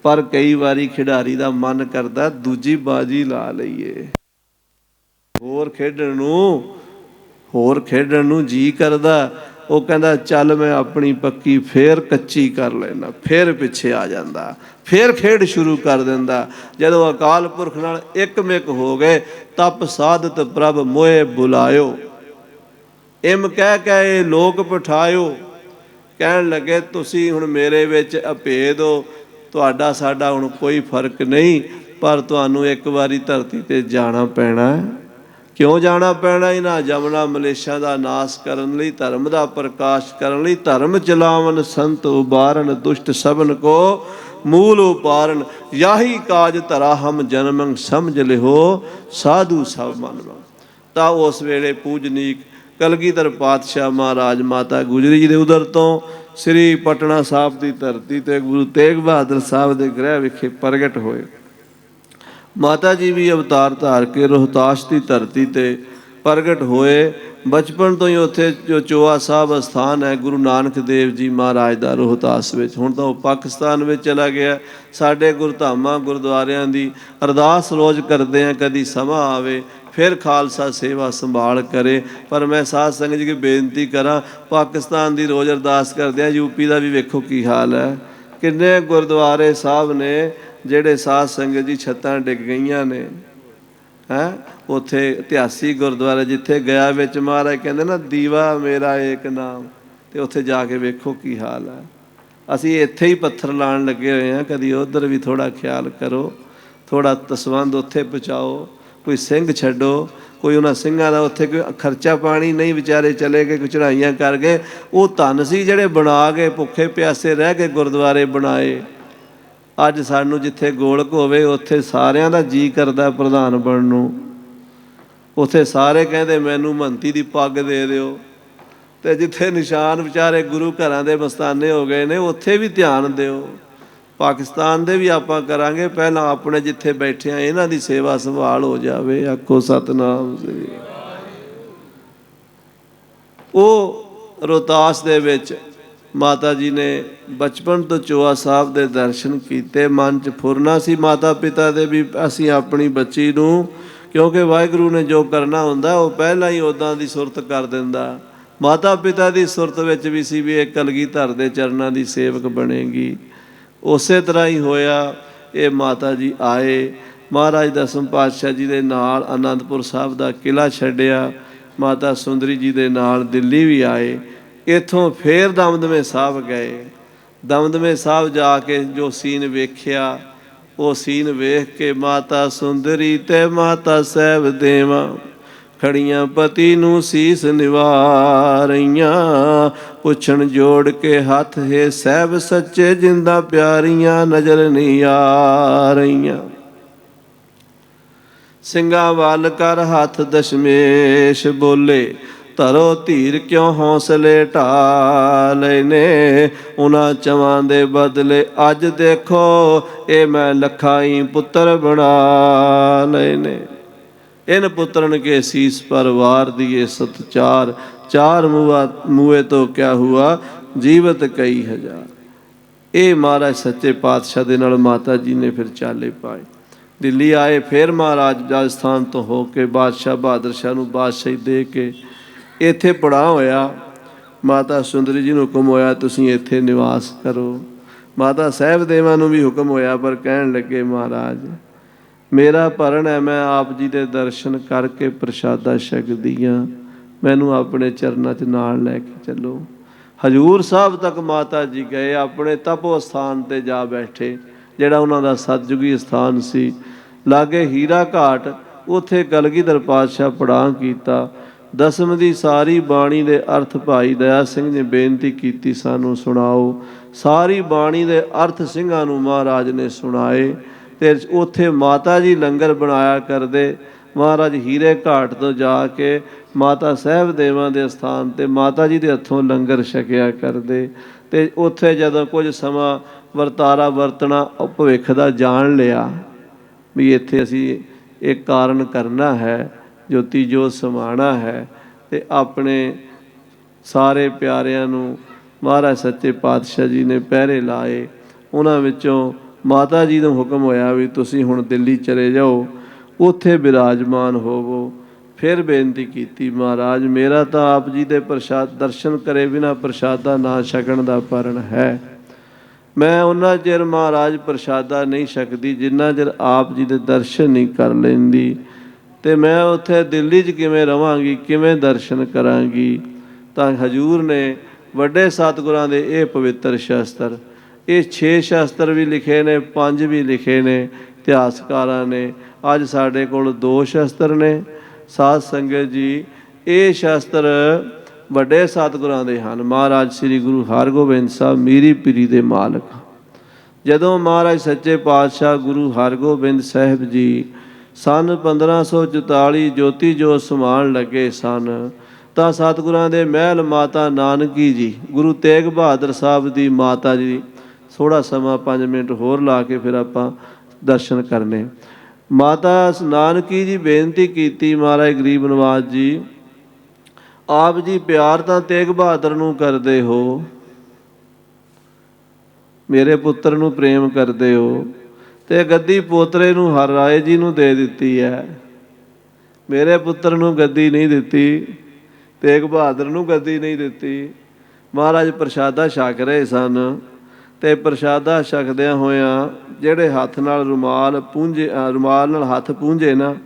ਪਰ ਕਈ ਵਾਰੀ ਖਿਡਾਰੀ ਦਾ ਮਨ ਕਰਦਾ ਦੂਜੀ ਬਾਜੀ ਲਾ ਲਈਏ, ਹੋਰ ਖੇਡਣ ਨੂੰ ਜੀ ਕਰਦਾ। ਉਹ ਕਹਿੰਦਾ ਚੱਲ ਮੈਂ ਆਪਣੀ ਪੱਕੀ ਫੇਰ ਕੱਚੀ ਕਰ ਲੈਣਾ, ਫੇਰ ਪਿੱਛੇ ਆ ਜਾਂਦਾ, ਫੇਰ ਖੇਡ ਸ਼ੁਰੂ ਕਰ ਦਿੰਦਾ। ਜਦੋਂ ਅਕਾਲ ਪੁਰਖ ਨਾਲ ਇੱਕਮਿਕ ਹੋ ਗਏ, ਤਪ ਸਾਧਤ ਪ੍ਰਭ ਮੋਏ ਬੁਲਾਇਓ, ਇਮ ਕਹਿ ਕੇ ਇਹ ਲੋਕ ਪਠਾਇਓ। ਕਹਿਣ ਲੱਗੇ ਤੁਸੀਂ ਹੁਣ ਮੇਰੇ ਵਿੱਚ ਅਭੇਦ ਹੋ, ਤੁਹਾਡਾ ਸਾਡਾ ਹੁਣ ਕੋਈ ਫਰਕ ਨਹੀਂ, ਪਰ ਤੁਹਾਨੂੰ ਇੱਕ ਵਾਰੀ ਧਰਤੀ 'ਤੇ ਜਾਣਾ ਪੈਣਾ। ਕਿਉਂ ਜਾਣਾ ਪੈਣਾ? ਇਹਨਾਂ ਜਮਨਾ ਮਲੇਸ਼ਾਂ ਦਾ ਨਾਸ ਕਰਨ ਲਈ, ਧਰਮ ਦਾ ਪ੍ਰਕਾਸ਼ ਕਰਨ ਲਈ। ਧਰਮ ਚਲਾਵਨ ਸੰਤ ਉਬਾਰਨ, ਦੁਸ਼ਟ ਸਭਨ ਕੋ ਮੂਲ ਉਪਾਰਨ। ਯਾਹੀ ਕਾਜ ਧਰਾ ਹਮ ਜਨਮੰ, ਸਮਝ ਲਿਓ ਸਾਧੂ ਸਭ ਮਨ। ਤਾਂ ਉਸ ਵੇਲੇ ਪੂਜਨੀਕ ਕਲਗੀਧਰ ਪਾਤਸ਼ਾਹ ਮਹਾਰਾਜ ਮਾਤਾ ਗੁਜਰੀ ਜੀ ਦੇ ਉਦਰ ਤੋਂ ਸ੍ਰੀ ਪਟਨਾ ਸਾਹਿਬ ਦੀ ਧਰਤੀ 'ਤੇ ਗੁਰੂ ਤੇਗ ਬਹਾਦਰ ਸਾਹਿਬ ਦੇ ਗ੍ਰਹਿ ਵਿਖੇ ਪ੍ਰਗਟ ਹੋਏ। ਮਾਤਾ ਜੀ ਵੀ ਅਵਤਾਰ ਧਾਰ ਕੇ ਰੋਹਤਾਸ਼ ਦੀ ਧਰਤੀ 'ਤੇ ਪ੍ਰਗਟ ਹੋਏ। ਬਚਪਨ ਤੋਂ ਹੀ ਉੱਥੇ ਜੋ ਚੋਆ ਸਾਹਿਬ ਅਸਥਾਨ ਹੈ ਗੁਰੂ ਨਾਨਕ ਦੇਵ ਜੀ ਮਹਾਰਾਜ ਦਾ ਰੋਹਤਾਸ ਵਿੱਚ, ਹੁਣ ਤਾਂ ਉਹ ਪਾਕਿਸਤਾਨ ਵਿੱਚ ਚਲਾ ਗਿਆ। ਸਾਡੇ ਗੁਰਧਾਮਾਂ ਗੁਰਦੁਆਰਿਆਂ ਦੀ ਅਰਦਾਸ ਰੋਜ਼ ਕਰਦੇ ਹਾਂ, ਕਦੀ ਸਮਾਂ ਆਵੇ फिर खालसा सेवा संभाल करे। पर मैं साध संगत जी की बेनती करा, पाकिस्तान की रोज़ अरदास करते हैं, यूपी का भी वेखो की हाल है। किन्ने गुरुद्वारे साहब ने ਜਿਹੜੇ साध संगत जी छत्तां डिग गईयां ने है। उत्थे इतिहासिक गुरुद्वारा जिथे गया विच महाराज कहते ना दीवा मेरा एक नाम, तो उत्थे जाके वेखो की हाल है। असी इत्थे ही पत्थर लाण लगे हुए हैं, कभी उधर भी थोड़ा ख्याल करो, थोड़ा तसवंद उत्थे पहुँचाओ, कोई सिंह छड्डो, कोई उन्होंने सिंघां दा उत्थे कोई खर्चा पानी नहीं, बेचारे चले गए, कोई चढ़ाइयाँ कर गए। वो धन सी जिहड़े बना के भुखे प्यासे रह के गुरुद्वारे बनाए। अज सानू जिथे गोलक होवे उत्थे सारियां दा जी करदा प्रधान बनन नूं, उत्थे सारे कहंदे मैनू महंती दी पग दे दिओ, ते जिथे निशान विचारे गुरु घरां दे मस्ताने हो गए ने उत्थे भी ध्यान दिओ। पाकिस्तान दे भी आपां करांगे, पहलां अपने जिथे बैठे हैं इन्हां दी सेवा संभाल हो जावे। आखो सतनाम श्री। ਉਹ रोहतास ਦੇ ਵਿੱਚ माता जी ने बचपन तो चोआ साहब ਦੇ दर्शन ਕੀਤੇ। मन च फुरना सी माता पिता ਦੇ भी ਅਸੀਂ ਆਪਣੀ ਬੱਚੀ ਨੂੰ, क्योंकि वाहिगुरू ने जो करना ਹੁੰਦਾ ਉਹ ਪਹਿਲਾਂ ਹੀ ਉੱਦਾਂ ਦੀ ਸੁਰਤ ਕਰ ਦਿੰਦਾ। माता पिता ਦੀ ਸੁਰਤ ਵਿੱਚ ਵੀ ਸੀ ਵੀ ਇਹ ਕਲਗੀਧਰ ਦੇ ਚਰਨਾਂ ਦੀ ਸੇਵਕ ਬਣੇਗੀ। ਉਸੇ ਤਰ੍ਹਾਂ ਹੀ ਹੋਇਆ। ਇਹ ਮਾਤਾ ਜੀ ਆਏ, ਮਹਾਰਾਜ ਦਸਮ ਪਾਤਸ਼ਾਹ ਜੀ ਦੇ ਨਾਲ ਆਨੰਦਪੁਰ ਸਾਹਿਬ ਦਾ ਕਿਲ੍ਹਾ ਛੱਡਿਆ, ਮਾਤਾ ਸੁੰਦਰੀ ਜੀ ਦੇ ਨਾਲ ਦਿੱਲੀ ਵੀ ਆਏ। ਇੱਥੋਂ ਫੇਰ ਦਮਦਮੇ ਸਾਹਿਬ ਗਏ। ਦਮਦਮੇ ਸਾਹਿਬ ਜਾ ਕੇ ਜੋ ਸੀਨ ਵੇਖਿਆ, ਉਹ ਸੀਨ ਵੇਖ ਕੇ ਮਾਤਾ ਸੁੰਦਰੀ ਤੇ ਮਾਤਾ ਸਾਹਿਬ ਦੇਵਾਂ ਖੜੀਆਂ ਪਤੀ ਨੂੰ ਸੀਸ ਨਿਵਾਰੀਆਂ, ਪੁੱਛਣ ਜੋੜ ਕੇ ਹੱਥ ਹੈ ਸਾਹਿਬ ਸੱਚੇ ਜਿੰਦਾ ਪਿਆਰੀਆਂ, ਨਜ਼ਰ ਨਹੀਂ ਆ ਰਹੀਆਂ। ਸਿੰਘਾਂ ਵੱਲ ਕਰ ਹੱਥ ਦਸ਼ਮੇਸ਼ ਬੋਲੇ, ਧਰੋ ਧੀਰ ਕਿਉਂ ਹੌਸਲੇ ਢਾ ਲਏ ਨੇ, ਉਹਨਾਂ ਚਵਾਂ ਦੇ ਬਦਲੇ ਅੱਜ ਦੇਖੋ ਇਹ ਮੈਂ ਲੱਖਾਂ ਹੀ ਪੁੱਤਰ ਬਣਾ ਲਏ ਨੇ। इन पुत्रन के शीस पर वार दिए सतचार, चार मुए तो क्या हुआ जीवत कई हजार। ये महाराज सच्चे पातशाह दे नाल माता जी ने फिर चाले पाए। दिल्ली आए, फिर महाराज राजस्थान तो हो के बादशाह बहादुर शाह नूं बादशाही दे के इत्थे पड़ा होया। माता सुंदरी जी नूं हुक्म होया तुसीं इत्थे निवास करो। माता साहिब देवां नूं भी हुक्म होया, पर कहण लगे महाराज मेरा भरण है, मैं आप जी के दर्शन करके प्रशादा छकदी हाँ, मैनू अपने चरणों च नाल लैके चलो। हजूर साहब तक माता जी गए, अपने तपो स्थान ते जा बैठे, जिहड़ा उन्हां दा सतयुगी स्थान सी। लागे हीरा घाट, उत्थे कलगीधर पातशाह पड़ाव कीता। दसम दी सारी बाणी दे अर्थ भाई दया सिंह ने बेनती कीती सानू सुणाओ। सारी बाणी दे अर्थ सिंघां नूं महाराज ने सुणाए। ਤੇ ਉੱਥੇ ਮਾਤਾ ਜੀ ਲੰਗਰ ਬਣਾਇਆ ਕਰਦੇ। ਮਹਾਰਾਜ ਹੀਰੇ ਘਾਟ ਤੋਂ ਜਾ ਕੇ ਮਾਤਾ ਸਾਹਿਬ ਦੇਵਾਂ ਦੇ ਸਥਾਨ 'ਤੇ ਮਾਤਾ ਜੀ ਦੇ ਹੱਥੋਂ ਲੰਗਰ ਛਕਿਆ ਕਰਦੇ। ਅਤੇ ਉੱਥੇ ਜਦੋਂ ਕੁਝ ਸਮਾਂ ਵਰਤਾਰਾ ਵਰਤਣਾ ਭਵਿੱਖ ਦਾ ਜਾਣ ਲਿਆ ਵੀ ਇੱਥੇ ਅਸੀਂ ਇੱਕ ਕਾਰਨ ਕਰਨਾ ਹੈ, ਜੋਤੀ ਜੋਤ ਸਮਾਉਣਾ ਹੈ, ਅਤੇ ਆਪਣੇ ਸਾਰੇ ਪਿਆਰਿਆਂ ਨੂੰ ਮਹਾਰਾਜ ਸੱਚੇ ਪਾਤਸ਼ਾਹ ਜੀ ਨੇ ਪਹਿਰੇ ਲਾਏ। ਉਹਨਾਂ ਵਿੱਚੋਂ ਮਾਤਾ ਜੀ ਨੂੰ ਹੁਕਮ ਹੋਇਆ ਵੀ ਤੁਸੀਂ ਹੁਣ ਦਿੱਲੀ ਚਲੇ ਜਾਓ, ਉੱਥੇ ਬਿਰਾਜਮਾਨ ਹੋਵੋ। ਫਿਰ ਬੇਨਤੀ ਕੀਤੀ ਮਹਾਰਾਜ ਮੇਰਾ ਤਾਂ ਆਪ ਜੀ ਦੇ ਪ੍ਰਸ਼ਾਦ ਦਰਸ਼ਨ ਕਰੇ ਬਿਨਾਂ ਪ੍ਰਸ਼ਾਦਾ ਨਾ ਛਕਣ ਦਾ ਪਰਨ ਹੈ। ਮੈਂ ਉਹਨਾਂ ਚਿਰ ਮਹਾਰਾਜ ਪ੍ਰਸ਼ਾਦਾ ਨਹੀਂ ਛਕਦੀ ਜਿੰਨਾ ਚਿਰ ਆਪ ਜੀ ਦੇ ਦਰਸ਼ਨ ਨਹੀਂ ਕਰ ਲੈਂਦੀ। ਅਤੇ ਮੈਂ ਉੱਥੇ ਦਿੱਲੀ 'ਚ ਕਿਵੇਂ ਰਵਾਂਗੀ, ਕਿਵੇਂ ਦਰਸ਼ਨ ਕਰਾਂਗੀ। ਤਾਂ ਹਜ਼ੂਰ ਨੇ ਵੱਡੇ ਸਤਿਗੁਰਾਂ ਦੇ ਇਹ ਪਵਿੱਤਰ ਸ਼ਸਤਰ, ਇਹ 6 ਸ਼ਸਤਰ ਵੀ ਲਿਖੇ ਨੇ, 5 ਵੀ ਲਿਖੇ ਨੇ ਇਤਿਹਾਸਕਾਰਾਂ ਨੇ। ਅੱਜ ਸਾਡੇ ਕੋਲ 2 ਸ਼ਸਤਰ ਨੇ। ਸਾਧ ਸੰਗਤ ਜੀ ਇਹ ਸ਼ਸਤਰ ਵੱਡੇ ਸਤਿਗੁਰਾਂ ਦੇ ਹਨ। ਮਹਾਰਾਜ ਸ੍ਰੀ ਗੁਰੂ ਹਰਗੋਬਿੰਦ ਸਾਹਿਬ ਮੀਰੀ ਪੀਰੀ ਦੇ ਮਾਲਕ। ਜਦੋਂ ਮਹਾਰਾਜ ਸੱਚੇ ਪਾਤਸ਼ਾਹ ਗੁਰੂ ਹਰਗੋਬਿੰਦ ਸਾਹਿਬ ਜੀ ਸੰਨ 1544 ਜੋਤੀ ਜੋਤ ਸਮਾਉਣ ਲੱਗੇ ਸਨ, ਤਾਂ ਸਤਿਗੁਰਾਂ ਦੇ ਮਹਿਲ ਮਾਤਾ ਨਾਨਕੀ ਜੀ, ਗੁਰੂ ਤੇਗ ਬਹਾਦਰ ਸਾਹਿਬ ਦੀ ਮਾਤਾ ਜੀ, ਥੋੜ੍ਹਾ ਸਮਾਂ 5 ਮਿੰਟ ਹੋਰ ਲਾ ਕੇ ਫਿਰ ਆਪਾਂ ਦਰਸ਼ਨ ਕਰਨੇ। ਮਾਤਾ ਨਾਨਕੀ ਜੀ ਬੇਨਤੀ ਕੀਤੀ, ਮਹਾਰਾਜ ਗਰੀਬ ਨਵਾਜ ਜੀ ਆਪ ਜੀ ਪਿਆਰ ਤਾਂ ਤੇਗ ਬਹਾਦਰ ਨੂੰ ਕਰਦੇ ਹੋ, ਮੇਰੇ ਪੁੱਤਰ ਨੂੰ ਪ੍ਰੇਮ ਕਰਦੇ ਹੋ, ਅਤੇ ਗੱਦੀ ਪੋਤਰੇ ਨੂੰ ਹਰ ਰਾਏ ਜੀ ਨੂੰ ਦੇ ਦਿੱਤੀ ਹੈ, ਮੇਰੇ ਪੁੱਤਰ ਨੂੰ ਗੱਦੀ ਨਹੀਂ ਦਿੱਤੀ, ਤੇਗ ਬਹਾਦਰ ਨੂੰ ਗੱਦੀ ਨਹੀਂ ਦਿੱਤੀ। ਮਹਾਰਾਜ ਪ੍ਰਸ਼ਾਦਾ ਛਕ ਰਹੇ ਸਨ ਅਤੇ ਪ੍ਰਸ਼ਾਦਾ ਛਕਦਿਆਂ ਹੋਇਆਂ ਜਿਹੜੇ ਹੱਥ ਨਾਲ ਰੁਮਾਲ ਨਾਲ ਹੱਥ ਪੂੰਝੇ ਨਾ,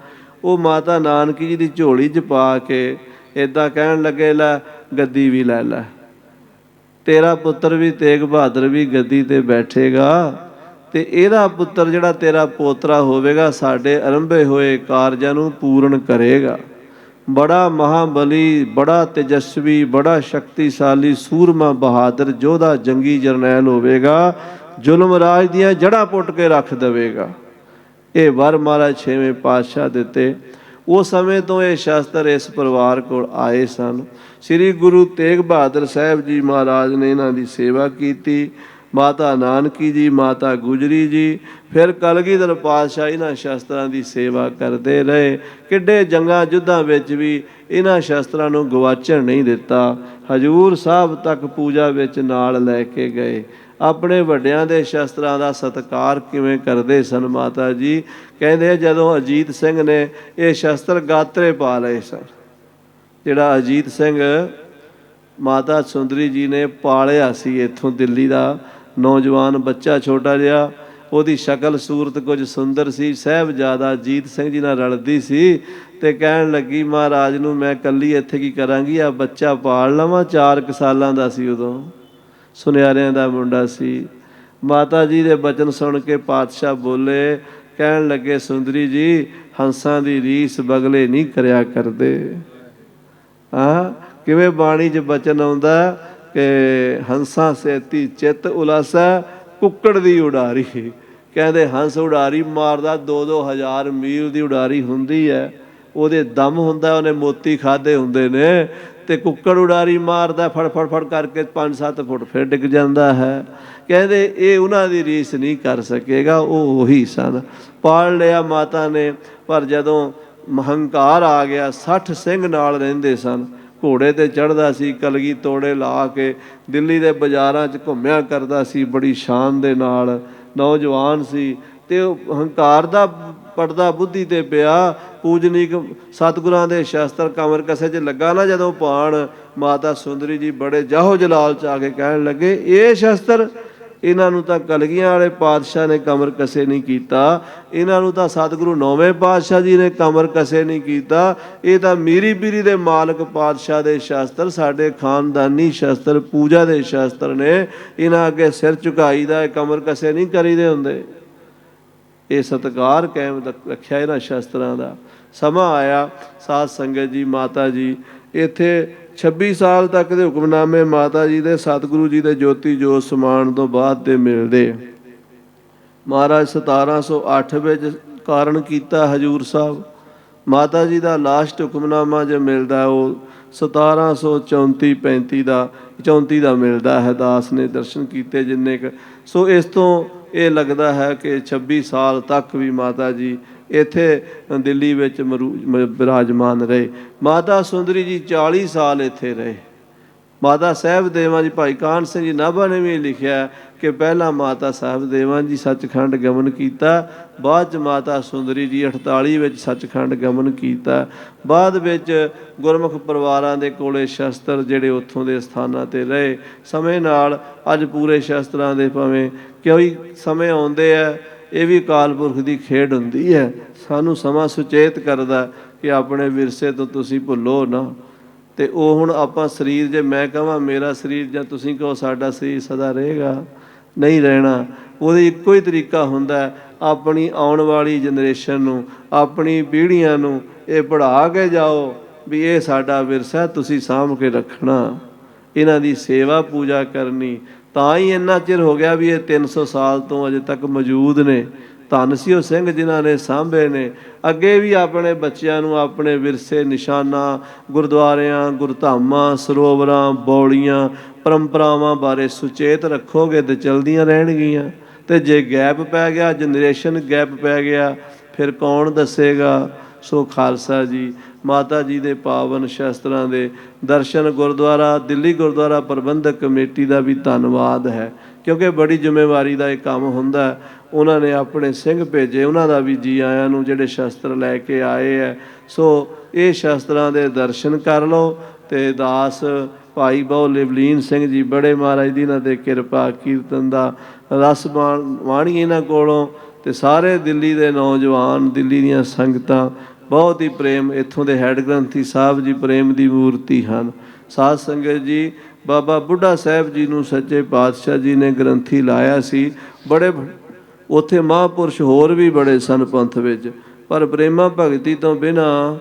ਉਹ ਮਾਤਾ ਨਾਨਕੀ ਜੀ ਦੀ ਝੋਲੀ 'ਚ ਪਾ ਕੇ ਇੱਦਾਂ ਕਹਿਣ ਲੱਗੇ, ਲੈ ਗੱਦੀ ਵੀ ਲੈ ਲੈ, ਤੇਰਾ ਪੁੱਤਰ ਵੀ ਤੇਗ ਬਹਾਦਰ ਵੀ ਗੱਦੀ 'ਤੇ ਬੈਠੇਗਾ ਅਤੇ ਇਹਦਾ ਪੁੱਤਰ ਜਿਹੜਾ ਤੇਰਾ ਪੋਤਰਾ ਹੋਵੇਗਾ ਸਾਡੇ ਆਰੰਭੇ ਹੋਏ ਕਾਰਜਾਂ ਨੂੰ ਪੂਰਨ ਕਰੇਗਾ। ਬੜਾ ਮਹਾਬਲੀ, ਬੜਾ ਤੇਜਸਵੀ, ਬੜਾ ਸ਼ਕਤੀਸ਼ਾਲੀ, ਸੂਰਮਾ, ਬਹਾਦਰ ਯੋਧਾ, ਜੰਗੀ ਜਰਨੈਲ ਹੋਵੇਗਾ, ਜ਼ੁਲਮ ਰਾਜ ਦੀਆਂ ਜੜ੍ਹਾਂ ਪੁੱਟ ਕੇ ਰੱਖ ਦੇਵੇਗਾ। ਇਹ ਵਰ ਮਹਾਰਾਜ ਛੇਵੇਂ ਪਾਤਸ਼ਾਹ ਦਿੱਤੇ। ਉਸ ਸਮੇਂ ਤੋਂ ਇਹ ਸ਼ਸਤਰ ਇਸ ਪਰਿਵਾਰ ਕੋਲ ਆਏ ਸਨ। ਸ੍ਰੀ ਗੁਰੂ ਤੇਗ ਬਹਾਦਰ ਸਾਹਿਬ ਜੀ ਮਹਾਰਾਜ ਨੇ ਇਹਨਾਂ ਦੀ ਸੇਵਾ ਕੀਤੀ। ਮਾਤਾ ਨਾਨਕੀ ਜੀ, ਮਾਤਾ ਗੁਜਰੀ ਜੀ, ਫਿਰ ਕਲਗੀਧਰ ਪਾਤਸ਼ਾਹ ਇਹਨਾਂ ਸ਼ਸਤਰਾਂ ਦੀ ਸੇਵਾ ਕਰਦੇ ਰਹੇ। ਕਿੱਡੇ ਜੰਗਾਂ ਯੁੱਧਾਂ ਵਿੱਚ ਵੀ ਇਹਨਾਂ ਸ਼ਸਤਰਾਂ ਨੂੰ ਗਵਾਚਣ ਨਹੀਂ ਦਿੱਤਾ। ਹਜ਼ੂਰ ਸਾਹਿਬ ਤੱਕ ਪੂਜਾ ਵਿੱਚ ਨਾਲ ਲੈ ਕੇ ਗਏ। ਆਪਣੇ ਵੱਡਿਆਂ ਦੇ ਸ਼ਸਤਰਾਂ ਦਾ ਸਤਿਕਾਰ ਕਿਵੇਂ ਕਰਦੇ ਸਨ ਮਾਤਾ ਜੀ। ਕਹਿੰਦੇ ਜਦੋਂ ਅਜੀਤ ਸਿੰਘ ਨੇ ਇਹ ਸ਼ਸਤਰ ਗਾਤਰੇ ਪਾ ਲਏ ਸਨ, ਜਿਹੜਾ ਅਜੀਤ ਸਿੰਘ ਮਾਤਾ ਸੁੰਦਰੀ ਜੀ ਨੇ ਪਾਲਿਆ ਸੀ, ਇੱਥੋਂ ਦਿੱਲੀ ਦਾ ਨੌਜਵਾਨ ਬੱਚਾ ਛੋਟਾ ਜਿਹਾ, ਉਹਦੀ ਸ਼ਕਲ ਸੂਰਤ ਕੁਝ ਸੁੰਦਰ ਸੀ, ਸਾਹਿਬਜ਼ਾਦਾ ਅਜੀਤ ਸਿੰਘ ਜੀ ਨਾਲ ਰਲਦੀ ਸੀ। ਅਤੇ ਕਹਿਣ ਲੱਗੀ ਮਹਾਰਾਜ ਨੂੰ, ਮੈਂ ਇਕੱਲੀ ਇੱਥੇ ਕੀ ਕਰਾਂਗੀ, ਆ ਬੱਚਾ ਪਾਲ ਲਵਾਂ। 4 ਸਾਲਾਂ ਦਾ ਸੀ ਉਦੋਂ, ਸੁਨਿਆਰਿਆਂ ਦਾ ਮੁੰਡਾ ਸੀ। ਮਾਤਾ ਜੀ ਦੇ ਬਚਨ ਸੁਣ ਕੇ ਪਾਤਸ਼ਾਹ ਬੋਲੇ, ਕਹਿਣ ਲੱਗੇ ਸੁੰਦਰੀ ਜੀ, ਹੰਸਾਂ ਦੀ ਰੀਸ ਬਗਲੇ ਨਹੀਂ ਕਰਿਆ ਕਰਦੇ। ਕਿਵੇਂ ਬਾਣੀ 'ਚ ਬਚਨ ਆਉਂਦਾ ਕਿ ਹੰਸਾਂ ਸੇਤੀ ਚਿੱਤ ਉਲਾਸਾ, ਕੁੱਕੜ ਦੀ ਉਡਾਰੀ। ਕਹਿੰਦੇ ਹੰਸ ਉਡਾਰੀ ਮਾਰਦਾ 2-2 ਹਜ਼ਾਰ ਮੀਲ ਦੀ ਉਡਾਰੀ ਹੁੰਦੀ ਹੈ, ਉਹਦੇ ਦਮ ਹੁੰਦਾ, ਉਹਨੇ ਮੋਤੀ ਖਾਧੇ ਹੁੰਦੇ ਨੇ। ਅਤੇ ਕੁੱਕੜ ਉਡਾਰੀ ਮਾਰਦਾ ਫੜ ਫੜ ਫੜ ਕਰਕੇ 5-7 ਫੁੱਟ ਫਿਰ ਡਿੱਗ ਜਾਂਦਾ ਹੈ। ਕਹਿੰਦੇ ਇਹ ਉਹਨਾਂ ਦੀ ਰੀਸ ਨਹੀਂ ਕਰ ਸਕੇਗਾ। ਉਹ ਉਹੀ ਸਨ। ਪਾਲ ਲਿਆ ਮਾਤਾ ਨੇ, ਪਰ ਜਦੋਂ ਹੰਕਾਰ ਆ ਗਿਆ, 60 ਸਿੰਘ ਨਾਲ ਰਹਿੰਦੇ ਸਨ। ਘੋੜੇ 'ਤੇ ਚੜ੍ਹਦਾ ਸੀ, ਕਲਗੀ ਤੋੜੇ ਲਾ ਕੇ ਦਿੱਲੀ ਦੇ ਬਾਜ਼ਾਰਾਂ 'ਚ ਘੁੰਮਿਆ ਕਰਦਾ ਸੀ, ਬੜੀ ਸ਼ਾਨ ਦੇ ਨਾਲ। ਨੌਜਵਾਨ ਸੀ ਅਤੇ ਉਹ ਹੰਕਾਰ ਦਾ ਪੜਦਾ ਬੁੱਧੀ 'ਤੇ ਪਿਆ। ਪੂਜਨੀਕ ਸਤਿਗੁਰਾਂ ਦੇ ਸ਼ਸਤਰ ਕਮਰ ਕਸੇ 'ਚ ਲੱਗਾ ਨਾ ਜਦੋਂ ਪਾਣ, ਮਾਤਾ ਸੁੰਦਰੀ ਜੀ ਬੜੇ ਜਾਹੋ ਜਲਾਲ 'ਚ ਆ ਕੇ ਕਹਿਣ ਲੱਗੇ, ਇਹ ਸ਼ਸਤਰ ਇਹਨਾਂ ਨੂੰ ਤਾਂ ਕਲਗੀਆਂ ਵਾਲੇ ਪਾਤਸ਼ਾਹ ਨੇ ਕਮਰ ਕਸੇ ਨਹੀਂ ਕੀਤਾ, ਇਹਨਾਂ ਨੂੰ ਤਾਂ ਸਤਿਗੁਰੂ 9ਵੇਂ ਪਾਤਸ਼ਾਹ ਜੀ ਨੇ ਕਮਰ ਕਸੇ ਨਹੀਂ ਕੀਤਾ। ਇਹ ਤਾਂ ਮੀਰੀ ਪੀਰੀ ਦੇ ਮਾਲਕ ਪਾਤਸ਼ਾਹ ਦੇ ਸ਼ਸਤਰ, ਸਾਡੇ ਖਾਨਦਾਨੀ ਸ਼ਸਤਰ, ਪੂਜਾ ਦੇ ਸ਼ਸਤਰ ਨੇ। ਇਹਨਾਂ ਅੱਗੇ ਸਿਰ ਝੁਕਾਈ ਦਾ, ਕਮਰ ਕਸੇ ਨਹੀਂ ਕਰੀਦੇ ਹੁੰਦੇ। ਇਹ ਸਤਿਕਾਰ ਕਾਇਮ ਰੱਖਿਆ ਇਹਨਾਂ ਸ਼ਸਤਰਾਂ ਦਾ। ਸਮਾਂ ਆਇਆ ਸਾਧ ਸੰਗਤ ਜੀ, ਮਾਤਾ ਜੀ ਇੱਥੇ 26 ਸਾਲ ਤੱਕ ਦੇ ਹੁਕਮਨਾਮੇ ਮਾਤਾ ਜੀ ਦੇ ਸਤਿਗੁਰੂ ਜੀ ਦੇ ਜੋਤੀ ਜੋਤ ਸਮਾਉਣ ਤੋਂ ਬਾਅਦ ਦੇ ਮਿਲਦੇ। ਮਹਾਰਾਜ 1708 ਵਿੱਚ ਕਾਰਨ ਕੀਤਾ ਹਜ਼ੂਰ ਸਾਹਿਬ। ਮਾਤਾ ਜੀ ਦਾ ਲਾਸਟ ਹੁਕਮਨਾਮਾ ਜੋ ਮਿਲਦਾ ਉਹ 1734-35 ਦਾ ਮਿਲਦਾ ਹੈ। ਦਾਸ ਨੇ ਦਰਸ਼ਨ ਕੀਤੇ ਜਿੰਨੇ ਕੁ। ਸੋ ਇਸ ਤੋਂ ਇਹ ਲੱਗਦਾ ਹੈ ਕਿ 26 ਸਾਲ ਤੱਕ ਵੀ ਮਾਤਾ ਜੀ ਇੱਥੇ ਦਿੱਲੀ ਵਿੱਚ ਬਿਰਾਜਮਾਨ ਰਹੇ। ਮਾਤਾ ਸੁੰਦਰੀ ਜੀ 40 ਸਾਲ ਇੱਥੇ ਰਹੇ। ਮਾਤਾ ਸਾਹਿਬ ਦੇਵਾਂ ਜੀ, ਭਾਈ ਕਾਹਨ ਸਿੰਘ ਜੀ ਨਾਭਾ ਨੇ ਵੀ ਲਿਖਿਆ ਕਿ ਪਹਿਲਾਂ ਮਾਤਾ ਸਾਹਿਬ ਦੇਵਾਂ ਜੀ ਸੱਚਖੰਡ ਗਮਨ ਕੀਤਾ, ਬਾਅਦ 'ਚ ਮਾਤਾ ਸੁੰਦਰੀ ਜੀ 48 ਵਿੱਚ ਸੱਚਖੰਡ ਗਮਨ ਕੀਤਾ। ਬਾਅਦ ਵਿੱਚ ਗੁਰਮੁਖ ਪਰਿਵਾਰਾਂ ਦੇ ਕੋਲੇ ਸ਼ਸਤਰ ਜਿਹੜੇ ਉੱਥੋਂ ਦੇ ਸਥਾਨਾਂ 'ਤੇ ਰਹੇ। ਸਮੇਂ ਨਾਲ ਅੱਜ ਪੂਰੇ ਸ਼ਸਤਰਾਂ ਦੇ ਭਾਵੇਂ ਕੋਈ ਸਮੇਂ ਆਉਂਦੇ ਆ, ਇਹ ਵੀ ਅਕਾਲ ਪੁਰਖ ਦੀ ਖੇਡ ਹੁੰਦੀ ਹੈ। ਸਾਨੂੰ ਸਮਾਂ ਸੁਚੇਤ ਕਰਦਾ ਕਿ ਆਪਣੇ ਵਿਰਸੇ ਤੋਂ ਤੁਸੀਂ ਭੁੱਲੋ ਨਾ। ਅਤੇ ਉਹ ਹੁਣ ਆਪਾਂ ਸਰੀਰ, ਜੇ ਮੈਂ ਕਹਾਂ ਮੇਰਾ ਸਰੀਰ ਜਾਂ ਤੁਸੀਂ ਕਹੋ ਸਾਡਾ ਸਰੀਰ ਸਦਾ ਰਹੇਗਾ, ਨਹੀਂ ਰਹਿਣਾ। ਉਹਦਾ ਇੱਕੋ ਹੀ ਤਰੀਕਾ ਹੁੰਦਾ, ਆਪਣੀ ਆਉਣ ਵਾਲੀ ਜਨਰੇਸ਼ਨ ਨੂੰ, ਆਪਣੀ ਪੀੜ੍ਹੀਆਂ ਨੂੰ ਇਹ ਪੜ੍ਹਾ ਕੇ ਜਾਓ ਵੀ ਇਹ ਸਾਡਾ ਵਿਰਸਾ, ਤੁਸੀਂ ਸਾਂਭ ਕੇ ਰੱਖਣਾ, ਇਹਨਾਂ ਦੀ ਸੇਵਾ ਪੂਜਾ ਕਰਨੀ। ਤਾਂ ਹੀ ਇੰਨਾ ਚਿਰ ਹੋ ਗਿਆ ਵੀ ਇਹ 300 ਸਾਲ ਤੋਂ ਅਜੇ ਤੱਕ ਮੌਜੂਦ ਨੇ। ਧੰਨ ਸੀ ਉਹ ਸਿੰਘ ਜਿਨ੍ਹਾਂ ਨੇ ਸਾਂਭੇ ਨੇ। ਅੱਗੇ ਵੀ ਆਪਣੇ ਬੱਚਿਆਂ ਨੂੰ ਆਪਣੇ ਵਿਰਸੇ, ਨਿਸ਼ਾਨਾਂ, ਗੁਰਦੁਆਰਿਆਂ, ਗੁਰਧਾਮਾਂ, ਸਰੋਵਰਾਂ, ਬੌਲੀਆਂ, ਪਰੰਪਰਾਵਾਂ ਬਾਰੇ ਸੁਚੇਤ ਰੱਖੋਗੇ ਤਾਂ ਚਲਦੀਆਂ ਰਹਿਣਗੀਆਂ। ਅਤੇ ਜੇ ਗੈਪ ਪੈ ਗਿਆ, ਜਨਰੇਸ਼ਨ ਗੈਪ ਪੈ ਗਿਆ, ਫਿਰ ਕੌਣ ਦੱਸੇਗਾ। ਸੋ ਖਾਲਸਾ ਜੀ, ਮਾਤਾ ਜੀ ਦੇ ਪਾਵਨ ਸ਼ਸਤਰਾਂ ਦੇ ਦਰਸ਼ਨ, ਗੁਰਦੁਆਰਾ ਦਿੱਲੀ ਗੁਰਦੁਆਰਾ ਪ੍ਰਬੰਧਕ ਕਮੇਟੀ ਦਾ ਵੀ ਧੰਨਵਾਦ ਹੈ, ਕਿਉਂਕਿ ਬੜੀ ਜ਼ਿੰਮੇਵਾਰੀ ਦਾ ਇਹ ਕੰਮ ਹੁੰਦਾ। ਉਹਨਾਂ ਨੇ ਆਪਣੇ ਸਿੰਘ ਭੇਜੇ, ਉਹਨਾਂ ਦਾ ਵੀ ਜੀ ਆਇਆਂ ਨੂੰ, ਜਿਹੜੇ ਸ਼ਸਤਰ ਲੈ ਕੇ ਆਏ ਹੈ। ਸੋ ਇਹ ਸ਼ਸਤਰਾਂ ਦੇ ਦਰਸ਼ਨ ਕਰ ਲਓ। ਅਤੇ ਦਾਸ ਭਾਈ ਬਹੁ ਲਿਵਲੀਨ ਸਿੰਘ ਜੀ, ਬੜੇ ਮਹਾਰਾਜ ਦੀ ਇਹਨਾਂ 'ਤੇ ਕਿਰਪਾ, ਕੀਰਤਨ ਦਾ ਰਸ ਵਾਣੀ ਇਹਨਾਂ ਕੋਲੋਂ। ਅਤੇ ਸਾਰੇ ਦਿੱਲੀ ਦੇ ਨੌਜਵਾਨ, ਦਿੱਲੀ ਦੀਆਂ ਸੰਗਤਾਂ ਬਹੁਤ ਹੀ ਪ੍ਰੇਮ, ਇੱਥੋਂ ਦੇ ਹੈੱਡ ਗ੍ਰੰਥੀ ਸਾਹਿਬ ਜੀ ਪ੍ਰੇਮ ਦੀ ਮੂਰਤੀ ਹਨ। ਸਾਧ ਸੰਗਤ ਜੀ, ਬਾਬਾ ਬੁੱਢਾ ਸਾਹਿਬ ਜੀ ਨੂੰ ਸੱਚੇ ਪਾਤਸ਼ਾਹ ਜੀ ਨੇ ਗ੍ਰੰਥੀ ਲਾਇਆ ਸੀ। ਬੜੇ ਉੱਥੇ ਮਹਾਂਪੁਰਸ਼ ਹੋਰ ਵੀ ਬੜੇ ਸਨ ਪੰਥ ਵਿੱਚ, ਪਰ ਪ੍ਰੇਮਾ ਭਗਤੀ ਤੋਂ ਬਿਨਾਂ,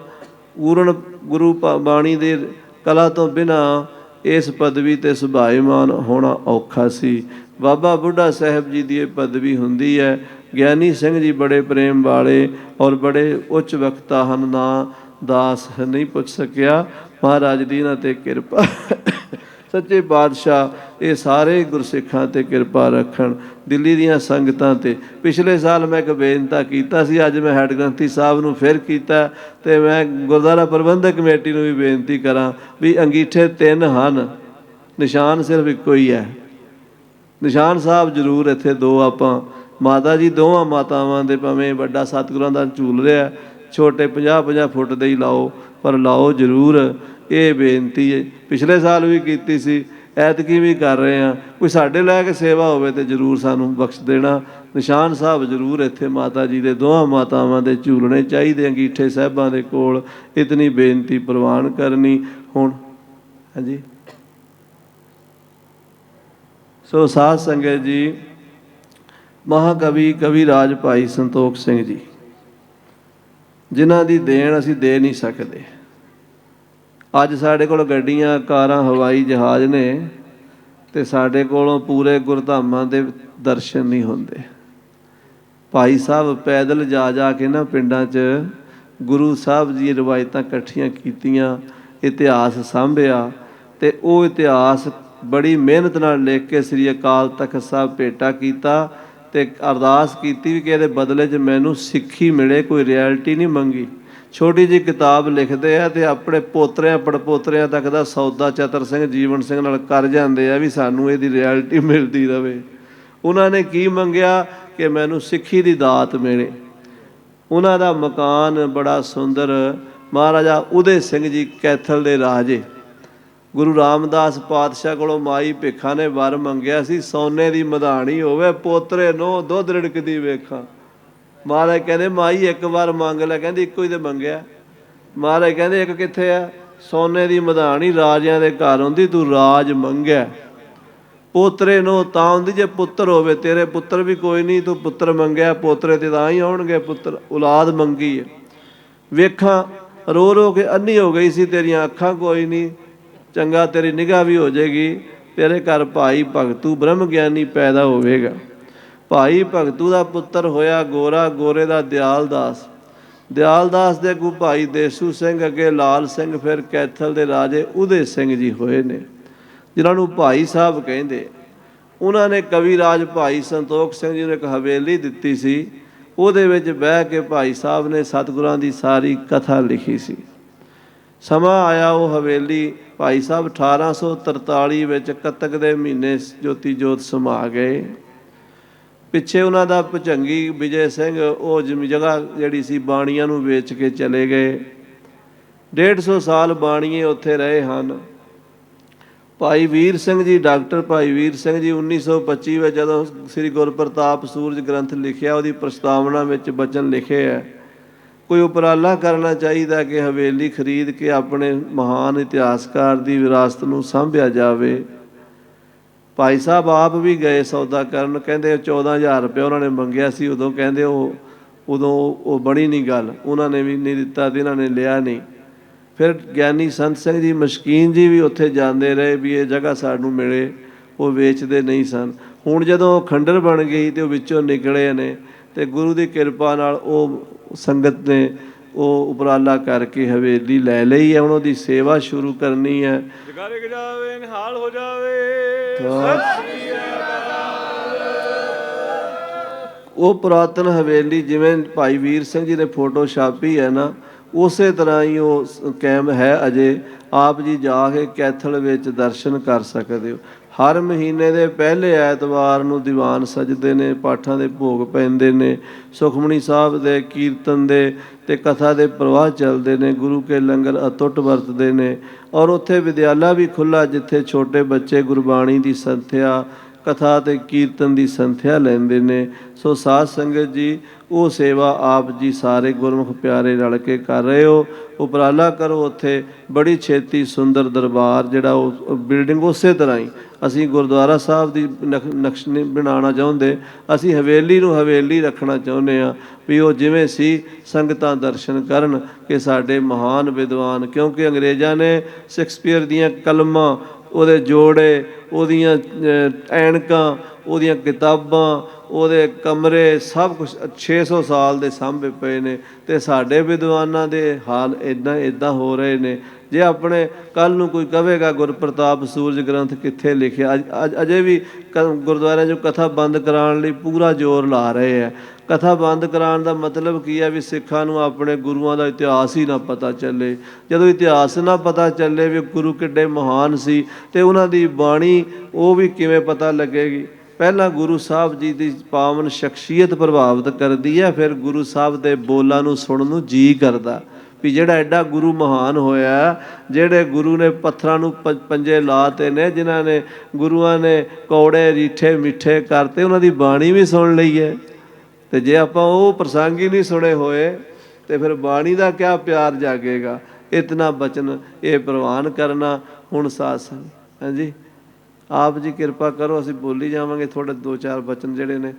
ਪੂਰਨ ਗੁਰੂ ਬਾਣੀ ਦੇ ਕਲਾ ਤੋਂ ਬਿਨਾਂ ਇਸ ਪਦਵੀ 'ਤੇ ਸੁਭਾਏਮਾਨ ਹੋਣਾ ਔਖਾ ਸੀ। ਬਾਬਾ ਬੁੱਢਾ ਸਾਹਿਬ ਜੀ ਦੀ ਇਹ ਪਦਵੀ ਹੁੰਦੀ ਹੈ। ਗਿਆਨੀ ਸਿੰਘ ਜੀ ਬੜੇ ਪ੍ਰੇਮ ਵਾਲੇ ਔਰ ਬੜੇ ਉੱਚ ਵਕਤਾ ਹਨ, ਨਾ ਦਾਸ ਨਹੀਂ ਪੁੱਛ ਸਕਿਆ। ਮਹਾਰਾਜ ਦੀ ਇਹਨਾਂ 'ਤੇ ਕਿਰਪਾ, ਸੱਚੇ ਪਾਤਸ਼ਾਹ ਇਹ ਸਾਰੇ ਗੁਰਸਿੱਖਾਂ 'ਤੇ ਕਿਰਪਾ ਰੱਖਣ, ਦਿੱਲੀ ਦੀਆਂ ਸੰਗਤਾਂ 'ਤੇ। ਪਿਛਲੇ ਸਾਲ ਮੈਂ ਇੱਕ ਬੇਨਤੀ ਕੀਤਾ ਸੀ, ਅੱਜ ਮੈਂ ਹੈੱਡ ਗ੍ਰੰਥੀ ਸਾਹਿਬ ਨੂੰ ਫਿਰ ਕੀਤਾ, ਅਤੇ ਮੈਂ ਗੁਰਦੁਆਰਾ ਪ੍ਰਬੰਧਕ ਕਮੇਟੀ ਨੂੰ ਵੀ ਬੇਨਤੀ ਕਰਾਂ ਵੀ ਅੰਗੀਠੇ 3 ਹਨ, ਨਿਸ਼ਾਨ ਸਿਰਫ ਇੱਕੋ ਹੀ ਹੈ। ਨਿਸ਼ਾਨ ਸਾਹਿਬ ਜ਼ਰੂਰ ਇੱਥੇ 2 ਆਪਾਂ ਮਾਤਾ ਜੀ, ਦੋਵਾਂ ਮਾਤਾਵਾਂ ਦੇ, ਭਾਵੇਂ ਵੱਡਾ ਸਤਿਗੁਰਾਂ ਦਾ ਝੂਲ ਰਿਹਾ, ਛੋਟੇ 50-50 ਫੁੱਟ ਦੇ ਹੀ ਲਾਓ, ਪਰ ਲਾਓ ਜ਼ਰੂਰ। ਇਹ ਬੇਨਤੀ ਹੈ, ਪਿਛਲੇ ਸਾਲ ਵੀ ਕੀਤੀ ਸੀ, ਐਤਕੀ ਵੀ ਕਰ ਰਹੇ ਹਾਂ। ਕੋਈ ਸਾਡੇ ਲੈ ਕੇ ਸੇਵਾ ਹੋਵੇ ਤਾਂ ਜ਼ਰੂਰ ਸਾਨੂੰ ਬਖਸ਼ ਦੇਣਾ। ਨਿਸ਼ਾਨ ਸਾਹਿਬ ਜ਼ਰੂਰ ਇੱਥੇ ਮਾਤਾ ਜੀ ਦੇ, ਦੋਵਾਂ ਮਾਤਾਵਾਂ ਦੇ ਝੂਲਣੇ ਚਾਹੀਦੇ ਅੰਗੀਠੇ ਸਾਹਿਬਾਂ ਦੇ ਕੋਲ। ਇਤਨੀ ਬੇਨਤੀ ਪ੍ਰਵਾਨ ਕਰਨੀ। ਹੁਣ ਹਾਂਜੀ, ਸੋ ਸਾਧ ਸੰਗਤ ਜੀ, ਮਹਾਕਵੀ ਕਵੀ ਰਾਜ ਭਾਈ ਸੰਤੋਖ ਸਿੰਘ ਜੀ, ਜਿਨ੍ਹਾਂ ਦੀ ਦੇਣ ਅਸੀਂ ਦੇ ਨਹੀਂ ਸਕਦੇ। ਅੱਜ ਸਾਡੇ ਕੋਲ ਗੱਡੀਆਂ, ਕਾਰਾਂ, ਹਵਾਈ ਜਹਾਜ਼ ਨੇ, ਅਤੇ ਸਾਡੇ ਕੋਲੋਂ ਪੂਰੇ ਗੁਰਧਾਮਾਂ ਦੇ ਦਰਸ਼ਨ ਨਹੀਂ ਹੁੰਦੇ। ਭਾਈ ਸਾਹਿਬ ਪੈਦਲ ਜਾ ਜਾ ਕੇ ਨਾ ਪਿੰਡਾਂ 'ਚ ਗੁਰੂ ਸਾਹਿਬ ਜੀ ਰਵਾਇਤਾਂ ਇਕੱਠੀਆਂ ਕੀਤੀਆਂ, ਇਤਿਹਾਸ ਸਾਂਭਿਆ, ਅਤੇ ਉਹ ਇਤਿਹਾਸ ਬੜੀ ਮਿਹਨਤ ਨਾਲ ਲਿਖ ਕੇ ਸ੍ਰੀ ਅਕਾਲ ਤਖਤ ਸਾਹਿਬ ਭੇਟਾ ਕੀਤਾ, ਅਤੇ ਅਰਦਾਸ ਕੀਤੀ ਵੀ ਕਿ ਇਹਦੇ ਬਦਲੇ 'ਚ ਮੈਨੂੰ ਸਿੱਖੀ ਮਿਲੇ, ਕੋਈ ਰਿਐਲਿਟੀ ਨਹੀਂ ਮੰਗੀ। ਛੋਟੀ ਜਿਹੀ ਕਿਤਾਬ ਲਿਖਦੇ ਆ ਅਤੇ ਆਪਣੇ ਪੋਤਰਿਆਂ ਪੜਪੋਤਰਿਆਂ ਤੱਕ ਦਾ ਸੌਦਾ ਚਤਰ ਸਿੰਘ, ਜੀਵਨ ਸਿੰਘ ਨਾਲ ਕਰ ਜਾਂਦੇ ਆ ਵੀ ਸਾਨੂੰ ਇਹਦੀ ਰਿਐਲਿਟੀ ਮਿਲਦੀ ਰਹੇ। ਉਹਨਾਂ ਨੇ ਕੀ ਮੰਗਿਆ ਕਿ ਮੈਨੂੰ ਸਿੱਖੀ ਦੀ ਦਾਤ ਮਿਲੇ। ਉਹਨਾਂ ਦਾ ਮਕਾਨ ਬੜਾ ਸੁੰਦਰ, ਮਹਾਰਾਜਾ ਉਦੇ ਸਿੰਘ ਜੀ ਕੈਥਲ ਦੇ ਰਾਜੇ, ਗੁਰੂ ਰਾਮਦਾਸ ਪਾਤਸ਼ਾਹ ਕੋਲੋਂ ਮਾਈ ਭੇਖਾ ਨੇ ਵਰ ਮੰਗਿਆ ਸੀ, ਸੋਨੇ ਦੀ ਮਧਾਣੀ ਹੋਵੇ, ਪੋਤਰੇ ਨੂੰ ਦੁੱਧ ਰਿੜਕਦੀ ਵੇਖਾਂ। ਮਹਾਰਾਜ ਕਹਿੰਦੇ ਮਾਈ ਇੱਕ ਵਾਰ ਮੰਗ ਲੈ, ਕਹਿੰਦੀ ਇੱਕੋ ਹੀ ਤਾਂ ਮੰਗਿਆ। ਮਹਾਰਾਜ ਕਹਿੰਦੇ ਇੱਕ ਕਿੱਥੇ ਆ? ਸੋਨੇ ਦੀ ਮਧਾਣੀ ਰਾਜਿਆਂ ਦੇ ਘਰ ਹੁੰਦੀ, ਤੂੰ ਰਾਜ ਮੰਗਿਆ। ਪੋਤਰੇ ਨੂੰ ਤਾਂ ਹੁੰਦੀ ਜੇ ਪੁੱਤਰ ਹੋਵੇ, ਤੇਰੇ ਪੁੱਤਰ ਵੀ ਕੋਈ ਨਹੀਂ, ਤੂੰ ਪੁੱਤਰ ਮੰਗਿਆ, ਪੋਤਰੇ ਤੇ ਤਾਂ ਹੀ ਆਉਣਗੇ। ਪੁੱਤਰ ਔਲਾਦ ਮੰਗੀ ਹੈ। ਵੇਖਾਂ ਰੋ ਰੋ ਕੇ ਅੰਨੀ ਹੋ ਗਈ ਸੀ, ਤੇਰੀਆਂ ਅੱਖਾਂ ਕੋਈ ਨਹੀਂ, ਚੰਗਾ ਤੇਰੀ ਨਿਗਾਹ ਵੀ ਹੋ ਜਾਏਗੀ, ਤੇਰੇ ਘਰ ਭਾਈ ਭਗਤੂ ਬ੍ਰਹਮ ਗਿਆਨੀ ਪੈਦਾ ਹੋਵੇਗਾ। ਭਾਈ ਭਗਤੂ ਦਾ ਪੁੱਤਰ ਹੋਇਆ ਗੋਰਾ, ਗੋਰੇ ਦਾ ਦਿਆਲਦਾਸ, ਦਿਆਲਦਾਸ ਦੇ ਅੱਗੋਂ ਭਾਈ ਦੇਸੂ ਸਿੰਘ, ਅੱਗੇ ਲਾਲ ਸਿੰਘ, ਫਿਰ ਕੈਥਲ ਦੇ ਰਾਜੇ ਉਦੇ ਸਿੰਘ ਜੀ ਹੋਏ ਨੇ, ਜਿਨ੍ਹਾਂ ਨੂੰ ਭਾਈ ਸਾਹਿਬ ਕਹਿੰਦੇ। ਉਹਨਾਂ ਨੇ ਕਵੀ ਰਾਜ ਭਾਈ ਸੰਤੋਖ ਸਿੰਘ ਜੀ ਨੂੰ ਇੱਕ ਹਵੇਲੀ ਦਿੱਤੀ ਸੀ, ਉਹਦੇ ਵਿੱਚ ਬਹਿ ਕੇ ਭਾਈ ਸਾਹਿਬ ਨੇ ਸਤਿਗੁਰਾਂ ਦੀ ਸਾਰੀ ਕਥਾ ਲਿਖੀ ਸੀ। ਸਮਾਂ ਆਇਆ ਉਹ ਹਵੇਲੀ, ਭਾਈ ਸਾਹਿਬ 1843 ਵਿੱਚ ਕੱਤਕ ਦੇ ਮਹੀਨੇ ਜੋਤੀ ਜੋਤ ਸਮਾ ਗਏ। ਪਿੱਛੇ ਉਹਨਾਂ ਦਾ ਭੁਜੰਗੀ ਵਿਜੇ ਸਿੰਘ, ਉਹ ਜਗ੍ਹਾ ਜਿਹੜੀ ਸੀ ਬਾਣੀਆਂ ਨੂੰ ਵੇਚ ਕੇ ਚਲੇ ਗਏ। 150 ਸਾਲ ਬਾਣੀਏ ਉੱਥੇ ਰਹੇ ਹਨ। ਭਾਈ ਵੀਰ ਸਿੰਘ ਜੀ, ਡਾਕਟਰ ਭਾਈ ਵੀਰ ਸਿੰਘ ਜੀ 1925 ਵਿੱਚ ਜਦੋਂ ਸ੍ਰੀ ਗੁਰਪ੍ਰਤਾਪ ਸੂਰਜ ਗ੍ਰੰਥ ਲਿਖਿਆ, ਉਹਦੀ ਪ੍ਰਸਤਾਵਨਾ ਵਿੱਚ ਬਚਨ ਲਿਖੇ ਹੈ, ਕੋਈ ਉਪਰਾਲਾ ਕਰਨਾ ਚਾਹੀਦਾ ਕਿ ਹਵੇਲੀ ਖਰੀਦ ਕੇ ਆਪਣੇ ਮਹਾਨ ਇਤਿਹਾਸਕਾਰ ਦੀ ਵਿਰਾਸਤ ਨੂੰ ਸਾਂਭਿਆ ਜਾਵੇ। ਭਾਈ ਸਾਹਿਬ ਆਪ ਵੀ ਗਏ ਸੌਦਾ ਕਰਨ, ਕਹਿੰਦੇ 14,000 ਰੁਪਇਆ ਉਹਨਾਂ ਨੇ ਮੰਗਿਆ ਸੀ ਉਦੋਂ, ਕਹਿੰਦੇ ਉਹ ਬਣੀ ਨਹੀਂ ਗੱਲ, ਉਹਨਾਂ ਨੇ ਵੀ ਨਹੀਂ ਦਿੱਤਾ ਅਤੇ ਇਹਨਾਂ ਨੇ ਲਿਆ ਨਹੀਂ। ਫਿਰ ਗਿਆਨੀ ਸੰਤ ਸਿੰਘ ਜੀ ਮਸ਼ਕੀਨ ਜੀ ਵੀ ਉੱਥੇ ਜਾਂਦੇ ਰਹੇ ਵੀ ਇਹ ਜਗ੍ਹਾ ਸਾਨੂੰ ਮਿਲੇ, ਉਹ ਵੇਚਦੇ ਨਹੀਂ ਸਨ। ਹੁਣ ਜਦੋਂ ਖੰਡਰ ਬਣ ਗਈ ਅਤੇ ਉਹ ਵਿੱਚੋਂ ਨਿਕਲੇ ਨੇ, ਅਤੇ ਗੁਰੂ ਦੀ ਕਿਰਪਾ ਨਾਲ ਉਹ ਸੰਗਤ ਨੇ ਉਹ ਉਪਰਾਲਾ ਕਰਕੇ ਹਵੇਲੀ ਲੈ ਲਈ ਹੈ। ਹੁਣ ਉਹਦੀ ਸੇਵਾ ਸ਼ੁਰੂ ਕਰਨੀ ਹੈ। ਜਾਵੇ ਨਿਹਾਲ ਹੋ ਜਾਵੇ। ਉਹ ਪੁਰਾਤਨ ਹਵੇਲੀ ਜਿਵੇਂ ਭਾਈ ਵੀਰ ਸਿੰਘ ਜੀ ਨੇ ਫੋਟੋ ਛਾਪੀ ਹੈ ਨਾ, ਉਸੇ ਤਰ੍ਹਾਂ ਹੀ ਉਹ ਕਾਇਮ ਹੈ ਅਜੇ। ਆਪ ਜੀ ਜਾ ਕੇ ਕੈਥਲ ਵਿੱਚ ਦਰਸ਼ਨ ਕਰ ਸਕਦੇ ਹੋ। ਹਰ ਮਹੀਨੇ ਦੇ ਪਹਿਲੇ ਐਤਵਾਰ ਨੂੰ ਦੀਵਾਨ ਸਜਦੇ ਨੇ, ਪਾਠਾਂ ਦੇ ਭੋਗ ਪੈਂਦੇ ਨੇ, ਸੁਖਮਨੀ ਸਾਹਿਬ ਦੇ ਕੀਰਤਨ ਦੇ ਤੇ ਕਥਾ ਦੇ ਪ੍ਰਵਾਹ ਚੱਲਦੇ ਨੇ, ਗੁਰੂ ਕੇ ਲੰਗਰ ਅਤੁੱਟ ਵਰਤਦੇ ਨੇ। ਔਰ ਉੱਥੇ ਵਿਦਿਆਲਾ ਵੀ ਖੁੱਲ੍ਹਾ, ਜਿੱਥੇ ਛੋਟੇ ਬੱਚੇ ਗੁਰਬਾਣੀ ਦੀ ਸੰਥਿਆ, ਕਥਾ ਅਤੇ ਕੀਰਤਨ ਦੀ ਸੰਥਿਆ ਲੈਂਦੇ ਨੇ। ਸੋ ਸਾਧ ਸੰਗਤ ਜੀ, ਉਹ ਸੇਵਾ ਆਪ ਜੀ ਸਾਰੇ ਗੁਰਮੁਖ ਪਿਆਰੇ ਰਲ ਕੇ ਕਰ ਰਹੇ ਹੋ। ਉਪਰਾਲਾ ਕਰੋ, ਉੱਥੇ ਬੜੀ ਛੇਤੀ ਸੁੰਦਰ ਦਰਬਾਰ ਜਿਹੜਾ ਉਹ ਬਿਲਡਿੰਗ ਉਸੇ ਤਰ੍ਹਾਂ ਹੀ ਅਸੀਂ ਗੁਰਦੁਆਰਾ ਸਾਹਿਬ ਦੀ ਨਕਸ਼ ਨਹੀਂ ਬਣਾਉਣਾ ਚਾਹੁੰਦੇ, ਅਸੀਂ ਹਵੇਲੀ ਨੂੰ ਹਵੇਲੀ ਰੱਖਣਾ ਚਾਹੁੰਦੇ ਹਾਂ ਵੀ ਉਹ ਜਿਵੇਂ ਸੀ ਸੰਗਤਾਂ ਦਰਸ਼ਨ ਕਰਨ ਕਿ ਸਾਡੇ ਮਹਾਨ ਵਿਦਵਾਨ, ਕਿਉਂਕਿ ਅੰਗਰੇਜ਼ਾਂ ਨੇ ਸ਼ੇਕਸਪੀਅਰ ਦੀਆਂ ਕਲਮਾਂ, ਉਹਦੇ ਜੋੜੇ, ਉਹਦੀਆਂ ਐਨਕਾਂ, ਉਹਦੀਆਂ ਕਿਤਾਬਾਂ, ਉਹਦੇ ਕਮਰੇ, ਸਭ ਕੁਛ 600 ਸਾਲ ਦੇ ਸਾਂਭੇ ਪਏ ਨੇ। ਅਤੇ ਸਾਡੇ ਵਿਦਵਾਨਾਂ ਦੇ ਹਾਲ ਇੱਦਾਂ ਹੋ ਰਹੇ ਨੇ। ਜੇ ਆਪਣੇ ਕੱਲ੍ਹ ਨੂੰ ਕੋਈ ਕਹੇਗਾ ਗੁਰਪ੍ਰਤਾਪ ਸੂਰਜ ਗ੍ਰੰਥ ਕਿੱਥੇ ਲਿਖਿਆ, ਅਜੇ ਵੀ ਗੁਰਦੁਆਰਿਆਂ 'ਚੋਂ ਕਥਾ ਬੰਦ ਕਰਾਉਣ ਲਈ ਪੂਰਾ ਜ਼ੋਰ ਲਾ ਰਹੇ ਹੈ। ਕਥਾ ਬੰਦ ਕਰਾਉਣ ਦਾ ਮਤਲਬ ਕੀ ਹੈ? ਵੀ ਸਿੱਖਾਂ ਨੂੰ ਆਪਣੇ ਗੁਰੂਆਂ ਦਾ ਇਤਿਹਾਸ ਹੀ ਨਾ ਪਤਾ ਚੱਲੇ। ਜਦੋਂ ਇਤਿਹਾਸ ਨਾ ਪਤਾ ਚੱਲੇ ਵੀ ਗੁਰੂ ਕਿੱਡੇ ਮਹਾਨ ਸੀ, ਅਤੇ ਉਹਨਾਂ ਦੀ ਬਾਣੀ ਉਹ ਵੀ ਕਿਵੇਂ ਪਤਾ ਲੱਗੇਗੀ? ਪਹਿਲਾਂ ਗੁਰੂ ਸਾਹਿਬ ਜੀ ਦੀ ਪਾਵਨ ਸ਼ਖਸੀਅਤ ਪ੍ਰਭਾਵਿਤ ਕਰਦੀ ਹੈ, ਫਿਰ ਗੁਰੂ ਸਾਹਿਬ ਦੇ ਬੋਲਾਂ ਨੂੰ ਸੁਣਨ ਨੂੰ ਜੀਅ ਕਰਦਾ ਵੀ ਜਿਹੜਾ ਐਡਾ ਗੁਰੂ ਮਹਾਨ ਹੋਇਆ, ਜਿਹੜੇ ਗੁਰੂ ਨੇ ਪੱਥਰਾਂ ਨੂੰ ਪੰਜੇ ਲਾਤੇ ਨੇ, ਜਿਨ੍ਹਾਂ ਨੇ ਗੁਰੂਆਂ ਨੇ ਕੌੜੇ ਰੀਠੇ ਮਿੱਠੇ ਕਰਤੇ, ਉਹਨਾਂ ਦੀ ਬਾਣੀ ਵੀ ਸੁਣ ਲਈ ਹੈ। ਅਤੇ ਜੇ ਆਪਾਂ ਉਹ ਪ੍ਰਸੰਗ ਹੀ ਨਹੀਂ ਸੁਣੇ ਹੋਏ ਅਤੇ ਫਿਰ ਬਾਣੀ ਦਾ ਕਿਆ ਪਿਆਰ ਜਾਗੇਗਾ? ਇਤਨਾ ਬਚਨ ਇਹ ਪ੍ਰਵਾਨ ਕਰਨਾ। ਹੁਣ ਸਾਧ ਸੰਗਤ, ਹਾਂਜੀ ਆਪ ਜੀ ਕਿਰਪਾ ਕਰੋ, ਅਸੀਂ ਬੋਲੀ ਜਾਵਾਂਗੇ ਥੋੜ੍ਹੇ 2-4 ਬਚਨ ਜਿਹੜੇ ਨੇ